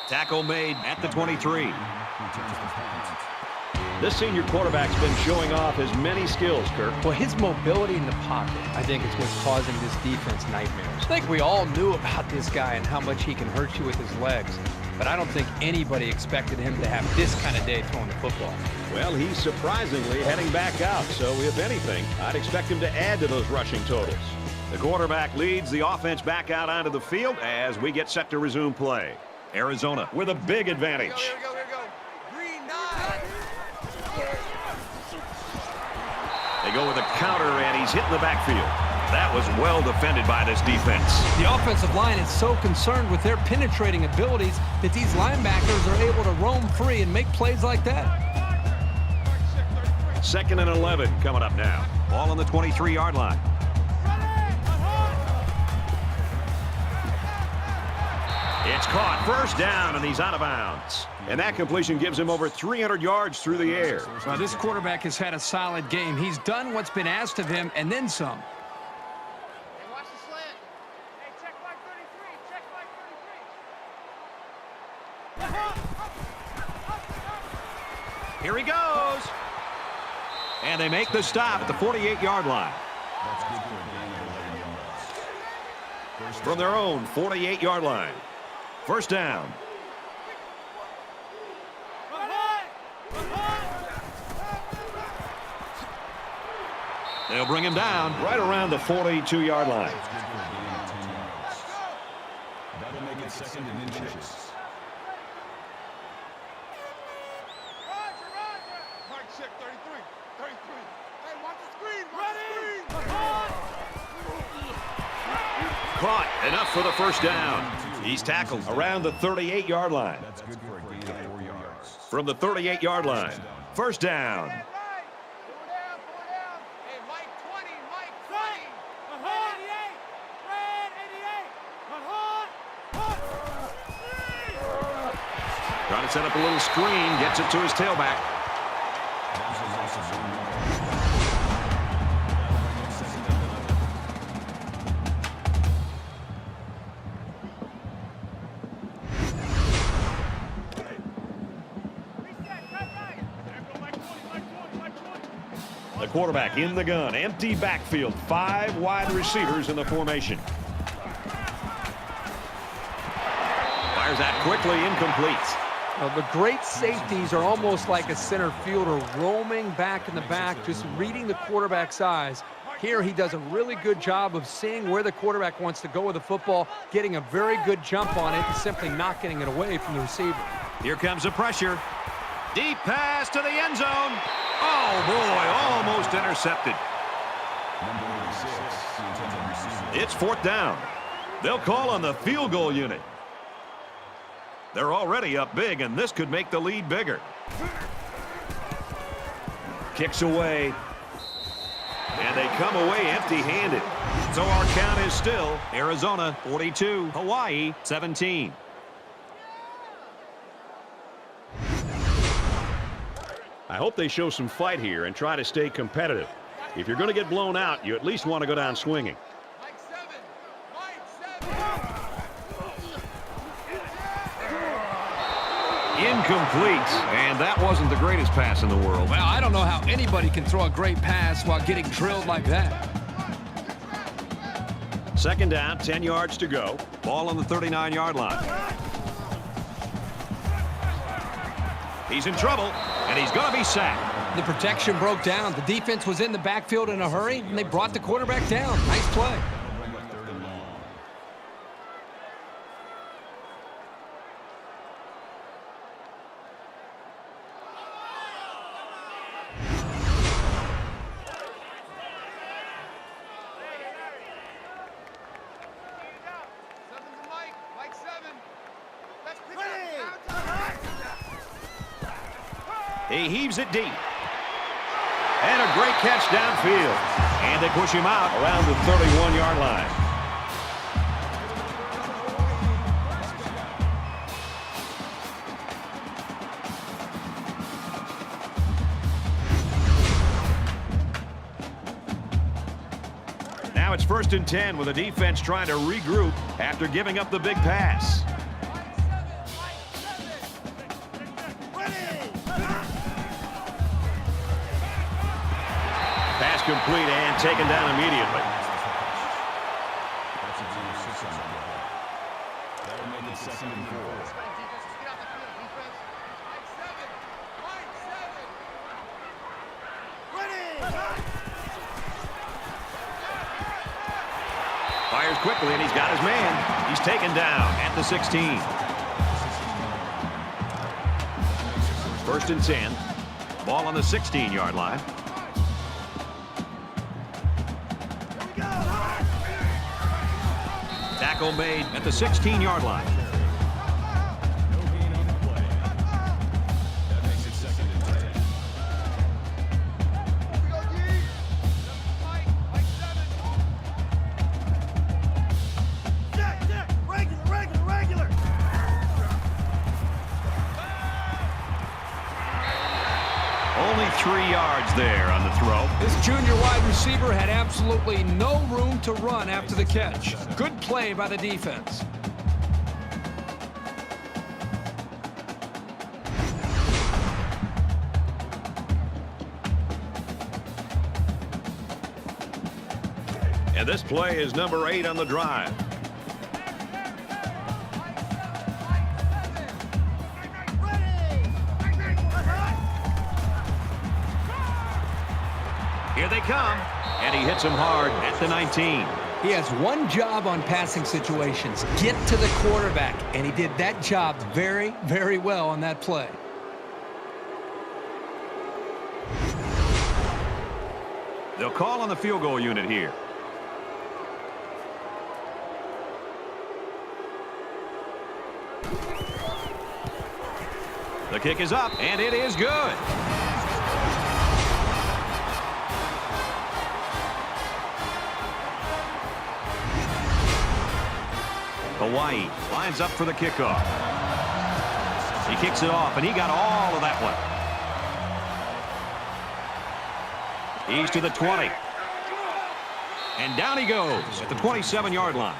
Tackle made at the 23. This senior quarterback's been showing off his many skills, Kirk. Well, his mobility in the pocket, I think, is what's causing this defense nightmares. I think we all knew about this guy and how much he can hurt you with his legs. but I don't think anybody expected him to have this kind of day throwing the football. Well, he's surprisingly heading back out, so if anything, I'd expect him to add to those rushing totals. The quarterback leads the offense back out onto the field as we get set to resume play. Arizona with a big advantage. Here we go. Green 9. They go with a counter, and he's hitting the backfield. That was well defended by this defense. The offensive line is so concerned with their penetrating abilities that these linebackers are able to roam free and make plays like that. 2nd and 11 coming up now. Ball on the 23-yard line. It's caught. First down, and he's out of bounds. And that completion gives him over 300 yards through the air. Well, this quarterback has had a solid game. He's done what's been asked of him and then some. Hey, watch the slant. Hey, check mark 33. Check mark 33. Here he goes. And they make the stop at the 48-yard line. That's good for a gain of 11 yards. From their own 48-yard line. First down. They'll bring him down right around the 42-yard line. That's good for a gain of 10 yards. That'll make it 2nd and inches. Mark check 33. 33. Hey, watch the screen. Ready? Caught. Enough for the first down. He's tackled around the 38-yard line. That's good for a gain of 4 yards. From the 38-yard line. First down. Four down. Hey, Mike 20. Mike 20. Red 88. Trying to set up a little screen. Gets it to his tailback. That was a loss of 1 yard. The quarterback in the gun. Empty backfield. 5 wide receivers in the formation. Fires that quickly. Incomplete. The great safeties are almost like a center fielder roaming back in the back, just reading the quarterback's eyes. Here he does a really good job of seeing where the quarterback wants to go with the football, getting a very good jump on it, and simply not getting it away from the receiver. Here comes the pressure. Deep pass to the end zone. Oh, boy, almost intercepted. Number 86, the intended receiver. It's 4th down. They'll call on the field goal unit. They're already up big, and this could make the lead bigger. Kicks away. And they come away empty-handed. So our count is still Arizona 42, Hawaii 17. I hope they show some fight here and try to stay competitive. If you're going to get blown out, you at least want to go down swinging. Mike 7. Mike 7. Incomplete, and that wasn't the greatest pass in the world. Well, I don't know how anybody can throw a great pass while getting drilled like that. 2nd down, 10 yards to go. Ball on the 39-yard line. He's in trouble, and he's going to be sacked. The protection broke down. The defense was in the backfield in a hurry, and they brought the quarterback down. Nice play. Bring up 3rd and long. Seven's a Mike. Mike 7. Let's pick up. He heaves it deep. And a great catch downfield. And they push him out around the 31-yard line. Now it's 1st and 10 with the defense trying to regroup after giving up the big pass. Pass complete and taken down immediately. That's a gain of 6 on the play. That'll make it 2nd and 4. Fires quickly, and he's got his man. He's taken down at the 16. 1st and 10. Ball on the 16-yard line. Tackle made at the 16-yard line. That makes it 2nd and 10. Regular. Only 3 yards there on the throw. This junior wide receiver had absolutely no room to run after the catch. Good play by the defense. And this play is number 8 on the drive. Here they come, and he hits him hard at the 19. He has one job on passing situations, get to the quarterback, and he did that job very, very well on that play. They'll call on the field goal unit here. The kick is up, and it is good. Hawaii lines up for the kickoff. He kicks it off, and he got all of that one. He's to the 20. And down he goes at the 27-yard line.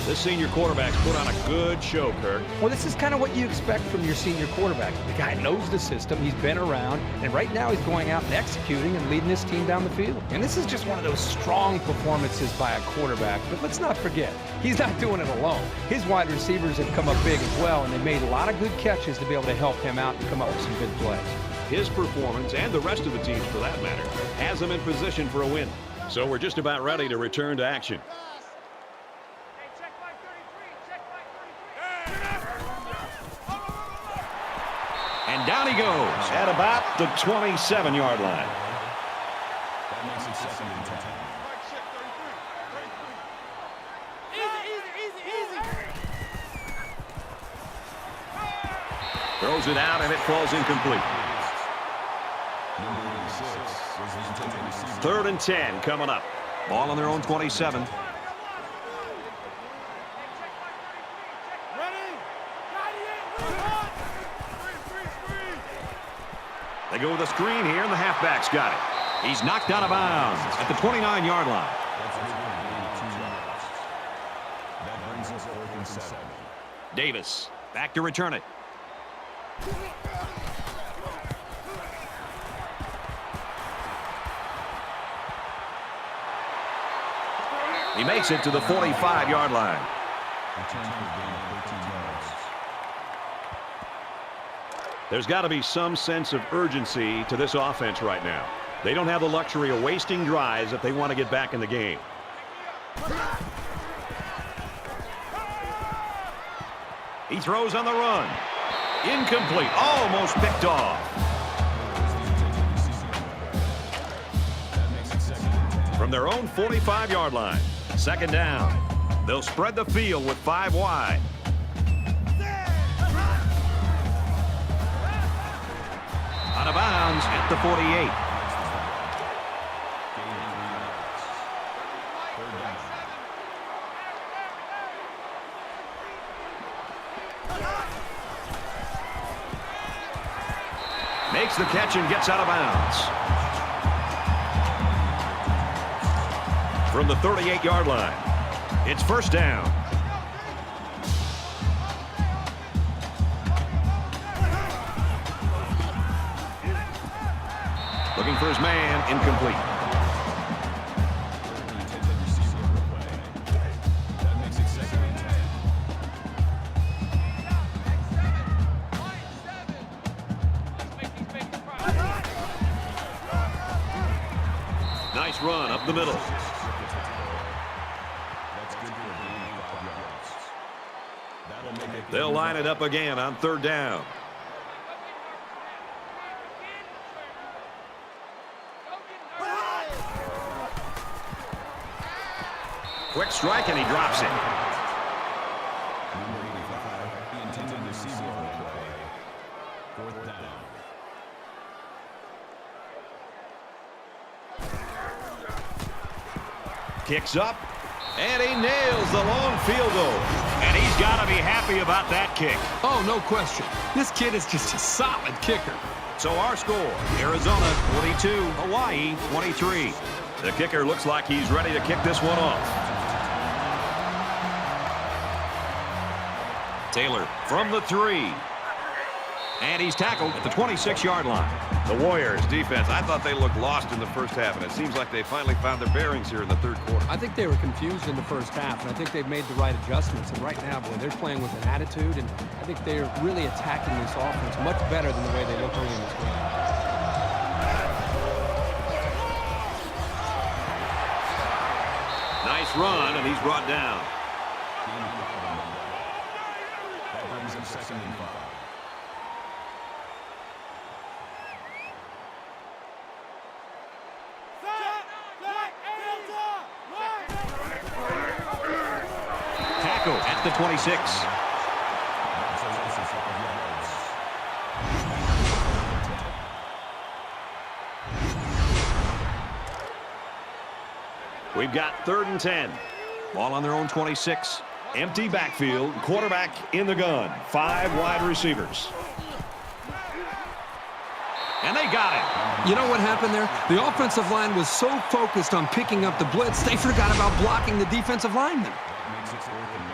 This senior quarterback's put on a good show, Kirk. Well, this is kind of what you expect from your senior quarterback. The guy knows the system, he's been around, and right now he's going out and executing and leading this team down the field. And this is just one of those strong performances by a quarterback. But let's not forget, he's not doing it alone. His wide receivers have come up big as well, and they made a lot of good catches to be able to help him out and come up with some good plays. His performance, and the rest of the team's for that matter, has them in position for a win. So we're just about ready to return to action. And down he goes at about the 27-yard line. That makes it 2nd and 10. Throws it out, and it falls incomplete. Number 86 was the intended receiver. 3rd and 10 coming up. Ball on their own 27. They go with a screen here, and the halfback's got it. He's knocked out of bounds at the 29-yard line. That's a gain of 2 yards. That brings us 4th and 7. Davis back to return it. He makes it to the 45-yard line. Return for a gain of 13 yards. There's got to be some sense of urgency to this offense right now. They don't have the luxury of wasting drives if they want to get back in the game. He throws on the run. Incomplete. Almost picked off. That makes it 2nd and 10. From their own 45-yard line. 2nd down. They'll spread the field with 5 wide. Out of bounds at the 48. Gain of 3 yards. 3rd down. Makes the catch and gets out of bounds. From the 38-yard line, it's 1st down. Looking for his man, incomplete. Intended receiver away. That makes it 2nd and 10. the middle. That's good for a gain of 5 yards. That'll make it. They'll line it up again on 3rd down. Quick strike, and he drops it. Number 85, the intended receiver on the play. 4th down. Kicks up, and he nails the long field goal. And he's got to be happy about that kick. Oh, no question. This kid is just a solid kicker. So our score, Arizona 22, Hawaii 23. The kicker looks like he's ready to kick this one off. Taylor from the 3. And he's tackled at the 26-yard line. The Warriors defense, I thought they looked lost in the first half, and it seems like they finally found their bearings here in the 3rd quarter. I think they were confused in the first half, and I think they've made the right adjustments. And right now, boy, they're playing with an attitude, and I think they're really attacking this offense much better than the way they looked early in this game. Nice run, and he's brought down. That brings up 2nd and 5. Tackle at the 26. We've got 3rd and 10. Ball on their own 26. Empty backfield. Quarterback in the gun. 5 wide receivers. And they got it. You know what happened there? The offensive line was so focused on picking up the blitz, they forgot about blocking the defensive lineman. That makes it 4th and 1.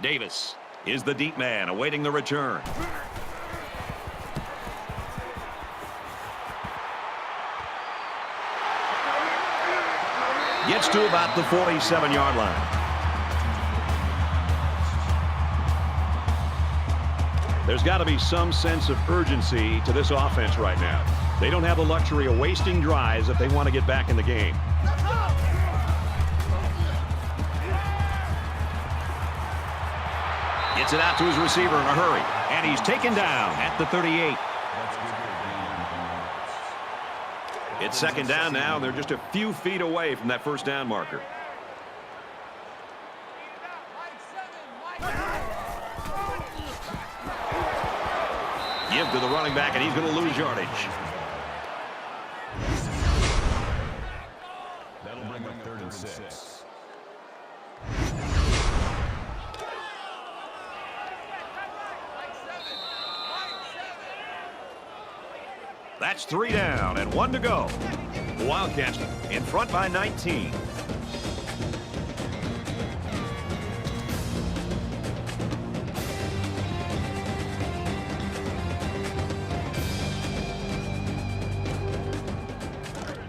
Davis is the deep man awaiting the return. Gets to about the 47-yard line. There's got to be some sense of urgency to this offense right now. They don't have the luxury of wasting drives if they want to get back in the game. Gets it out to his receiver in a hurry, and he's taken down at the 38. It's 2nd down now, and they're just a few feet away from that 1st down marker. Give to the running back, and he's going to lose yardage. That'll bring up 3rd and 6. That's 3 down and 1 to go. The Wildcats in front by 19.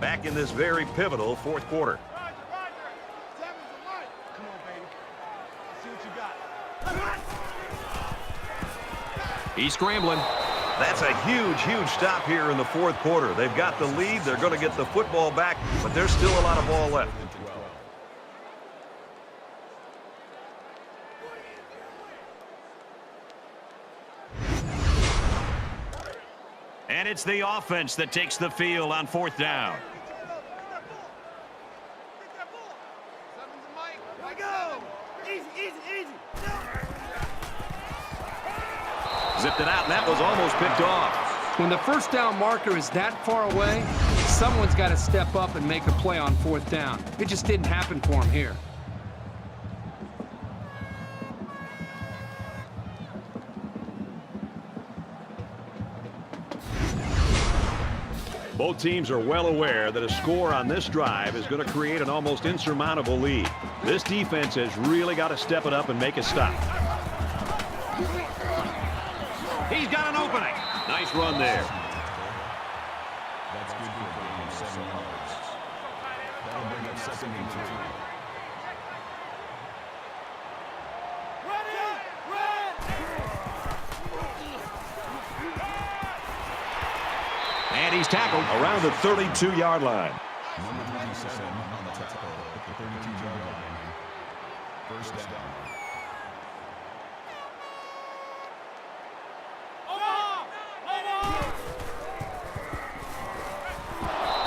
Back in this very pivotal 4th quarter. Come on, baby. See what you got. He's scrambling. That's a huge, huge stop here in the 4th quarter. They've got the lead. They're going to get the football back, but there's still a lot of ball left. And it's the offense that takes the field on 4th down. Here we go. Easy, easy, easy. Zipped it out, and that was almost picked off. When the 1st down marker is that far away, someone's got to step up and make a play on 4th down. It just didn't happen for him here. Both teams are well aware that a score on this drive is going to create an almost insurmountable lead. This defense has really got to step it up and make a stop. He's got an opening. Nice run there. That's good for a gain of 7 yards. That'll bring up 2nd and 3. he's tackled around the 32-yard line. Number 27 on the tackle at the 32-yard line. First down.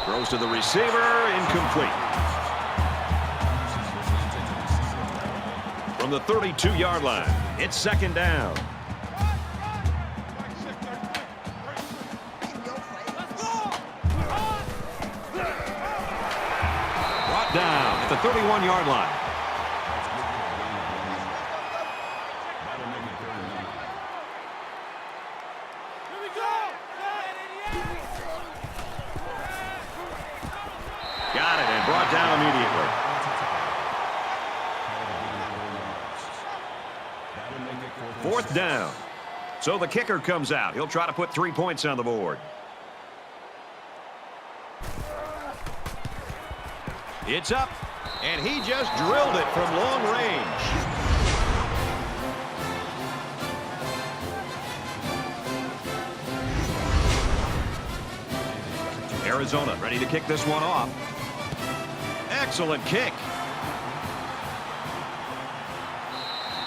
Throws to the receiver, incomplete. From the 32-yard line, it's second down. Brought down at the 31-yard line. Got it and brought down immediately. Fourth down. So the kicker comes out. He'll try to put 3 points on the board. It's up, and he just drilled it from long range. Arizona ready to kick this one off. Excellent kick.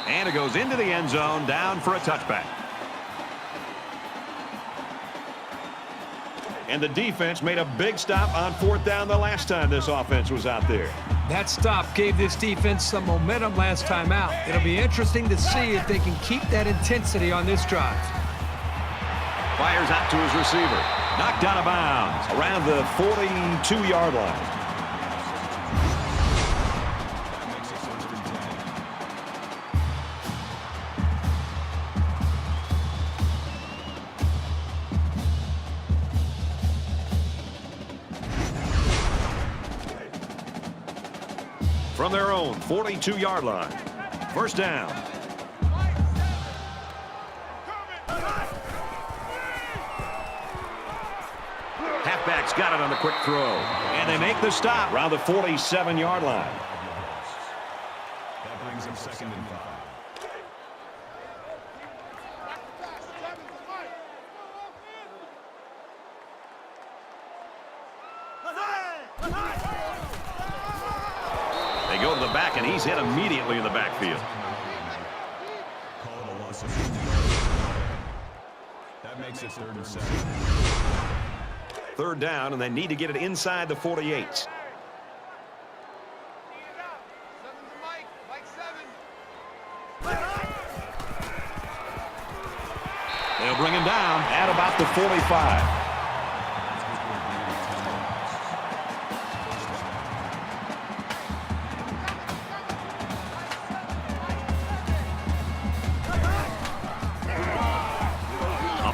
And it goes into the end zone, down for a touchback. And the defense made a big stop on fourth down the last time this offense was out there. That stop gave this defense some momentum last time out. It'll be interesting to see if they can keep that intensity on this drive. Fires out to his receiver. Knocked out of bounds around the 42-yard line. From their own 42-yard line. First down. Halfback's got it on the quick throw. And they make the stop around the 47-yard line. That brings him second and 5. They go to the back, and he's hit immediately in the backfield. Call it a loss of 50. That makes it 3rd and 7. Third down, and they need to get it inside the 48. They'll bring him down at about the 45.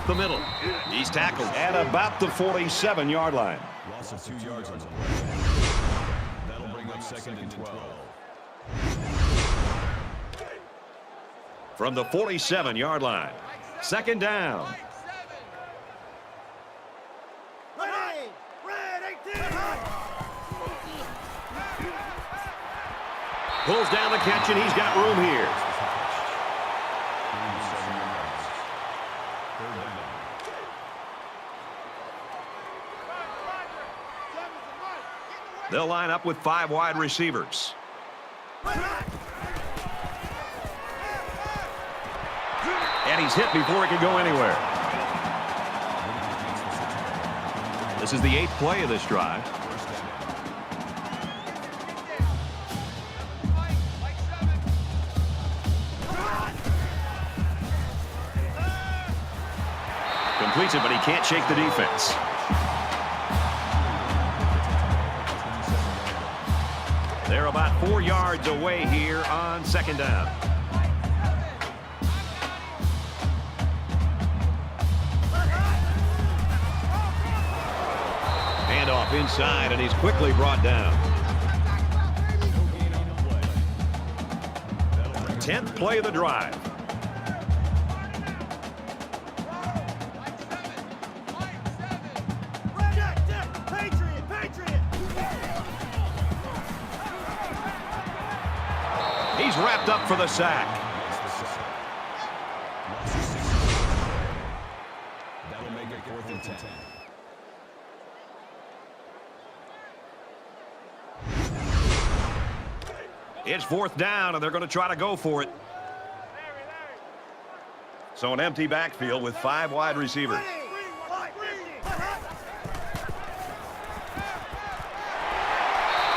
The middle. He's tackled at about the 47-yard line. Loss of 2 yards on the play. That'll bring up second and 12. From the 47-yard line. Second down. Pulls down the catch, and he's got room here. They'll line up with 5 wide receivers. And he's hit before he can go anywhere. This is the 8th play of this drive. Completes it, but he can't shake the defense. They're about 4 yards away here on second down. Handoff inside, and he's quickly brought down. 10th play of the drive. He's wrapped up for the sack. That'll make it 4th and 10. It's 4th down, and they're going to try to go for it. So an empty backfield with 5 wide receivers.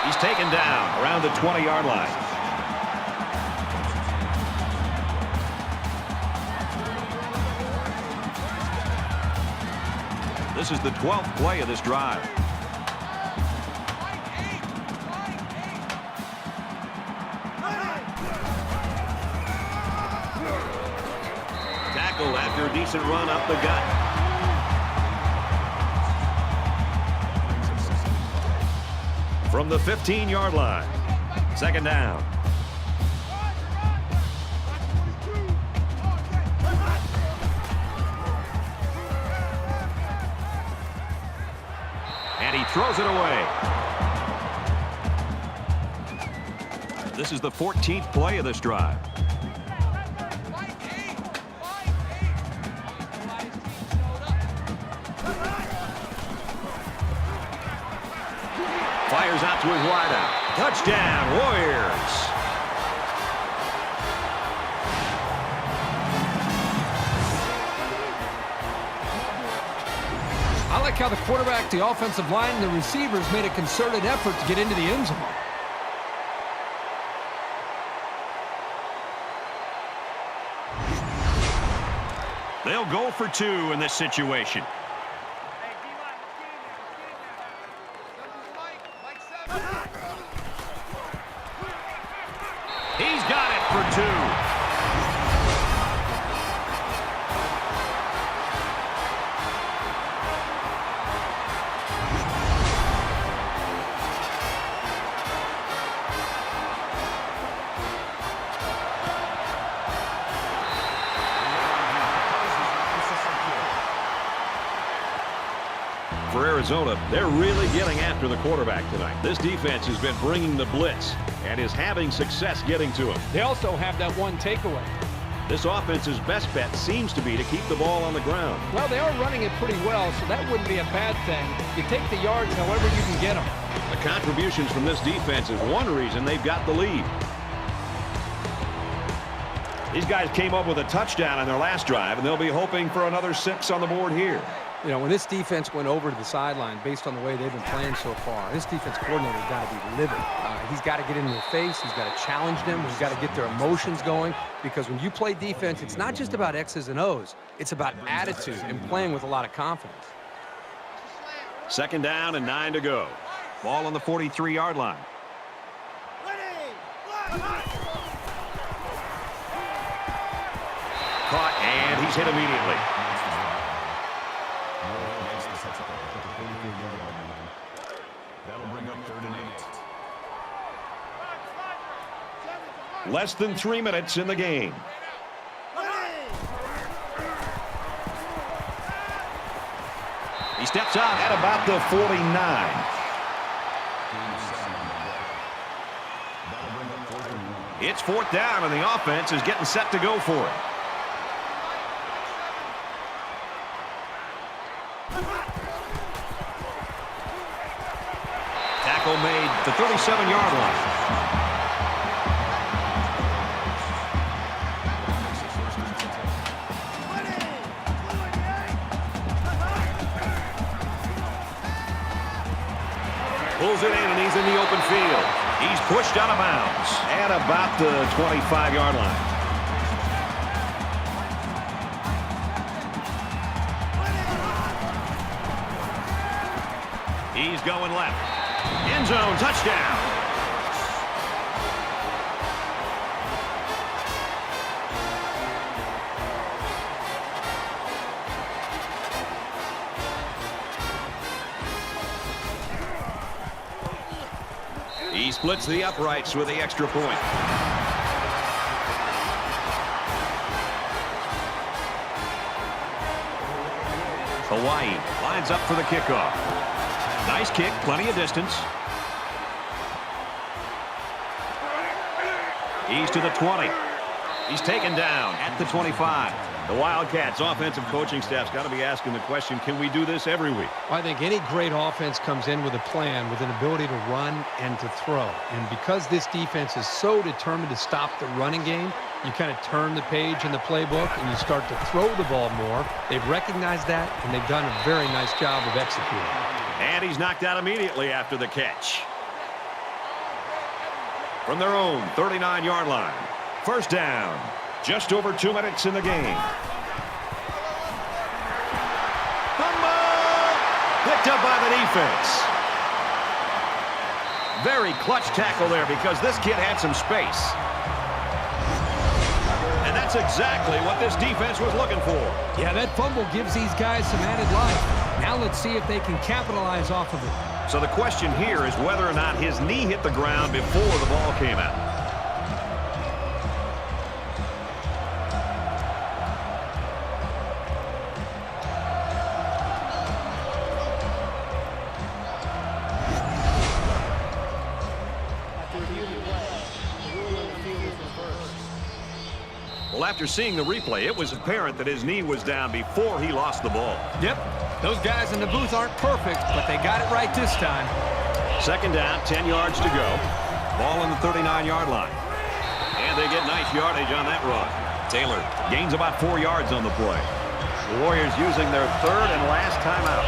He's taken down around the 20-yard line. This is the 12th play of this drive. Tackled after a decent run up the gut. From the 15-yard line. 2nd down. And he throws it away. This is the 14th play of this drive. Fires out to his wideout. Touchdown, Warriors. I like how the quarterback, the offensive line, and the receivers made a concerted effort to get into the end zone. They'll go for 2 in this situation. He's got it for 2. For Arizona, they're really getting after the quarterback tonight. This defense has been bringing the blitz and is having success getting to him. They also have that one takeaway. This offense's best bet seems to be to keep the ball on the ground. Well, they are running it pretty well, so that wouldn't be a bad thing. You take the yards however you can get them. The contributions from this defense is one reason they've got the lead. These guys came up with a touchdown on their last drive, and they'll be hoping for another 6 on the board here. You know, when this defense went over to the sideline based on the way they've been playing so far, this defense coordinator's got to be livid. He's got to get in their face. He's got to challenge them. He's got to get their emotions going, because when you play defense, it's not just about X's and O's. It's about attitude and playing with a lot of confidence. 2nd down and 9 to go. Ball on the 43-yard line. Caught, and he's hit immediately. That'll bring up 3rd and 8. Less than 3 minutes in the game. He steps out at about the 49. It's 4th down, and the offense is getting set to go for it. Tackle made the 37-yard line. Pulls it in, and he's in the open field. He's pushed out of bounds at about the 25-yard line. He's going left. End zone touchdown. He splits the uprights with the extra point. Hawaii lines up for the kickoff. Nice kick, plenty of distance. He's to the 20. He's taken down at the 25. The Wildcats offensive coaching staff's got to be asking the question, can we do this every week? I think any great offense comes in with a plan, with an ability to run and to throw. And because this defense is so determined to stop the running game, you kind of turn the page in the playbook and you start to throw the ball more. They've recognized that, and they've done a very nice job of executing. And he's knocked out immediately after the catch. From their own 39-yard line. First down. Just over 2 minutes in the game. Fumble! Picked up by the defense. Very clutch tackle there because this kid had some space. And that's exactly what this defense was looking for. Yeah, that fumble gives these guys some added life. Now let's see if they can capitalize off of it. So the question here is whether or not his knee hit the ground before the ball came out. Well, after seeing the replay, it was apparent that his knee was down before he lost the ball. Yep, those guys in the booth aren't perfect, but they got it right this time. Second down, 10 yards to go. Ball on the 39-yard line. And they get nice yardage on that run. Taylor gains about 4 yards on the play. The Warriors using their third and last timeout.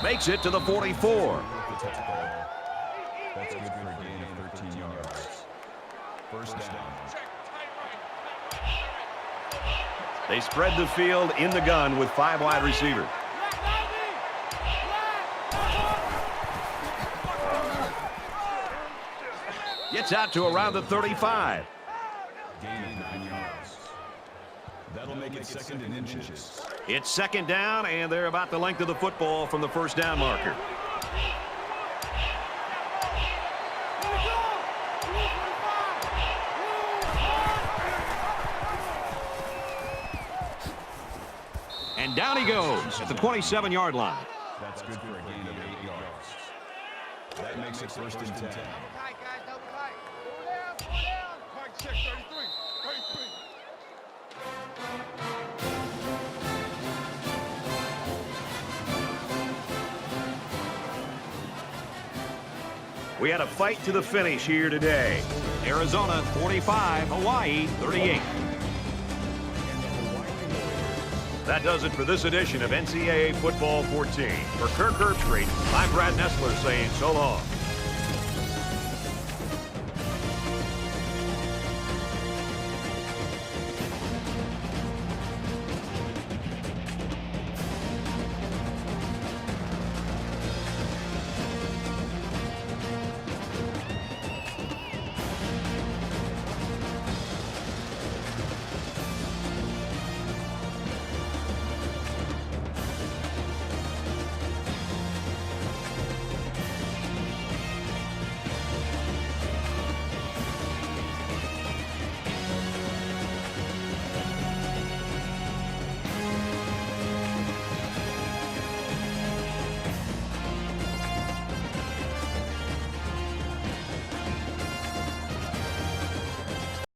Makes it to the 44. That's good for a gain of 13 yards. First down. They spread the field in the gun with 5 wide receivers. Gets out to around the 35. Gain of 9 yards. That'll make it second and inches. It's second down, and they're about the length of the football from the first down marker. And down he goes at the 27-yard line. That's good for a gain of 8 yards. That makes it first and 10. Tight, guys, double tight. Go down. Point check, 33. 33. We had a fight to the finish here today. Arizona 45, Hawaii 38. That does it for this edition of NCAA Football 14. For Kirk Herbstreit, I'm Brad Nessler saying so long.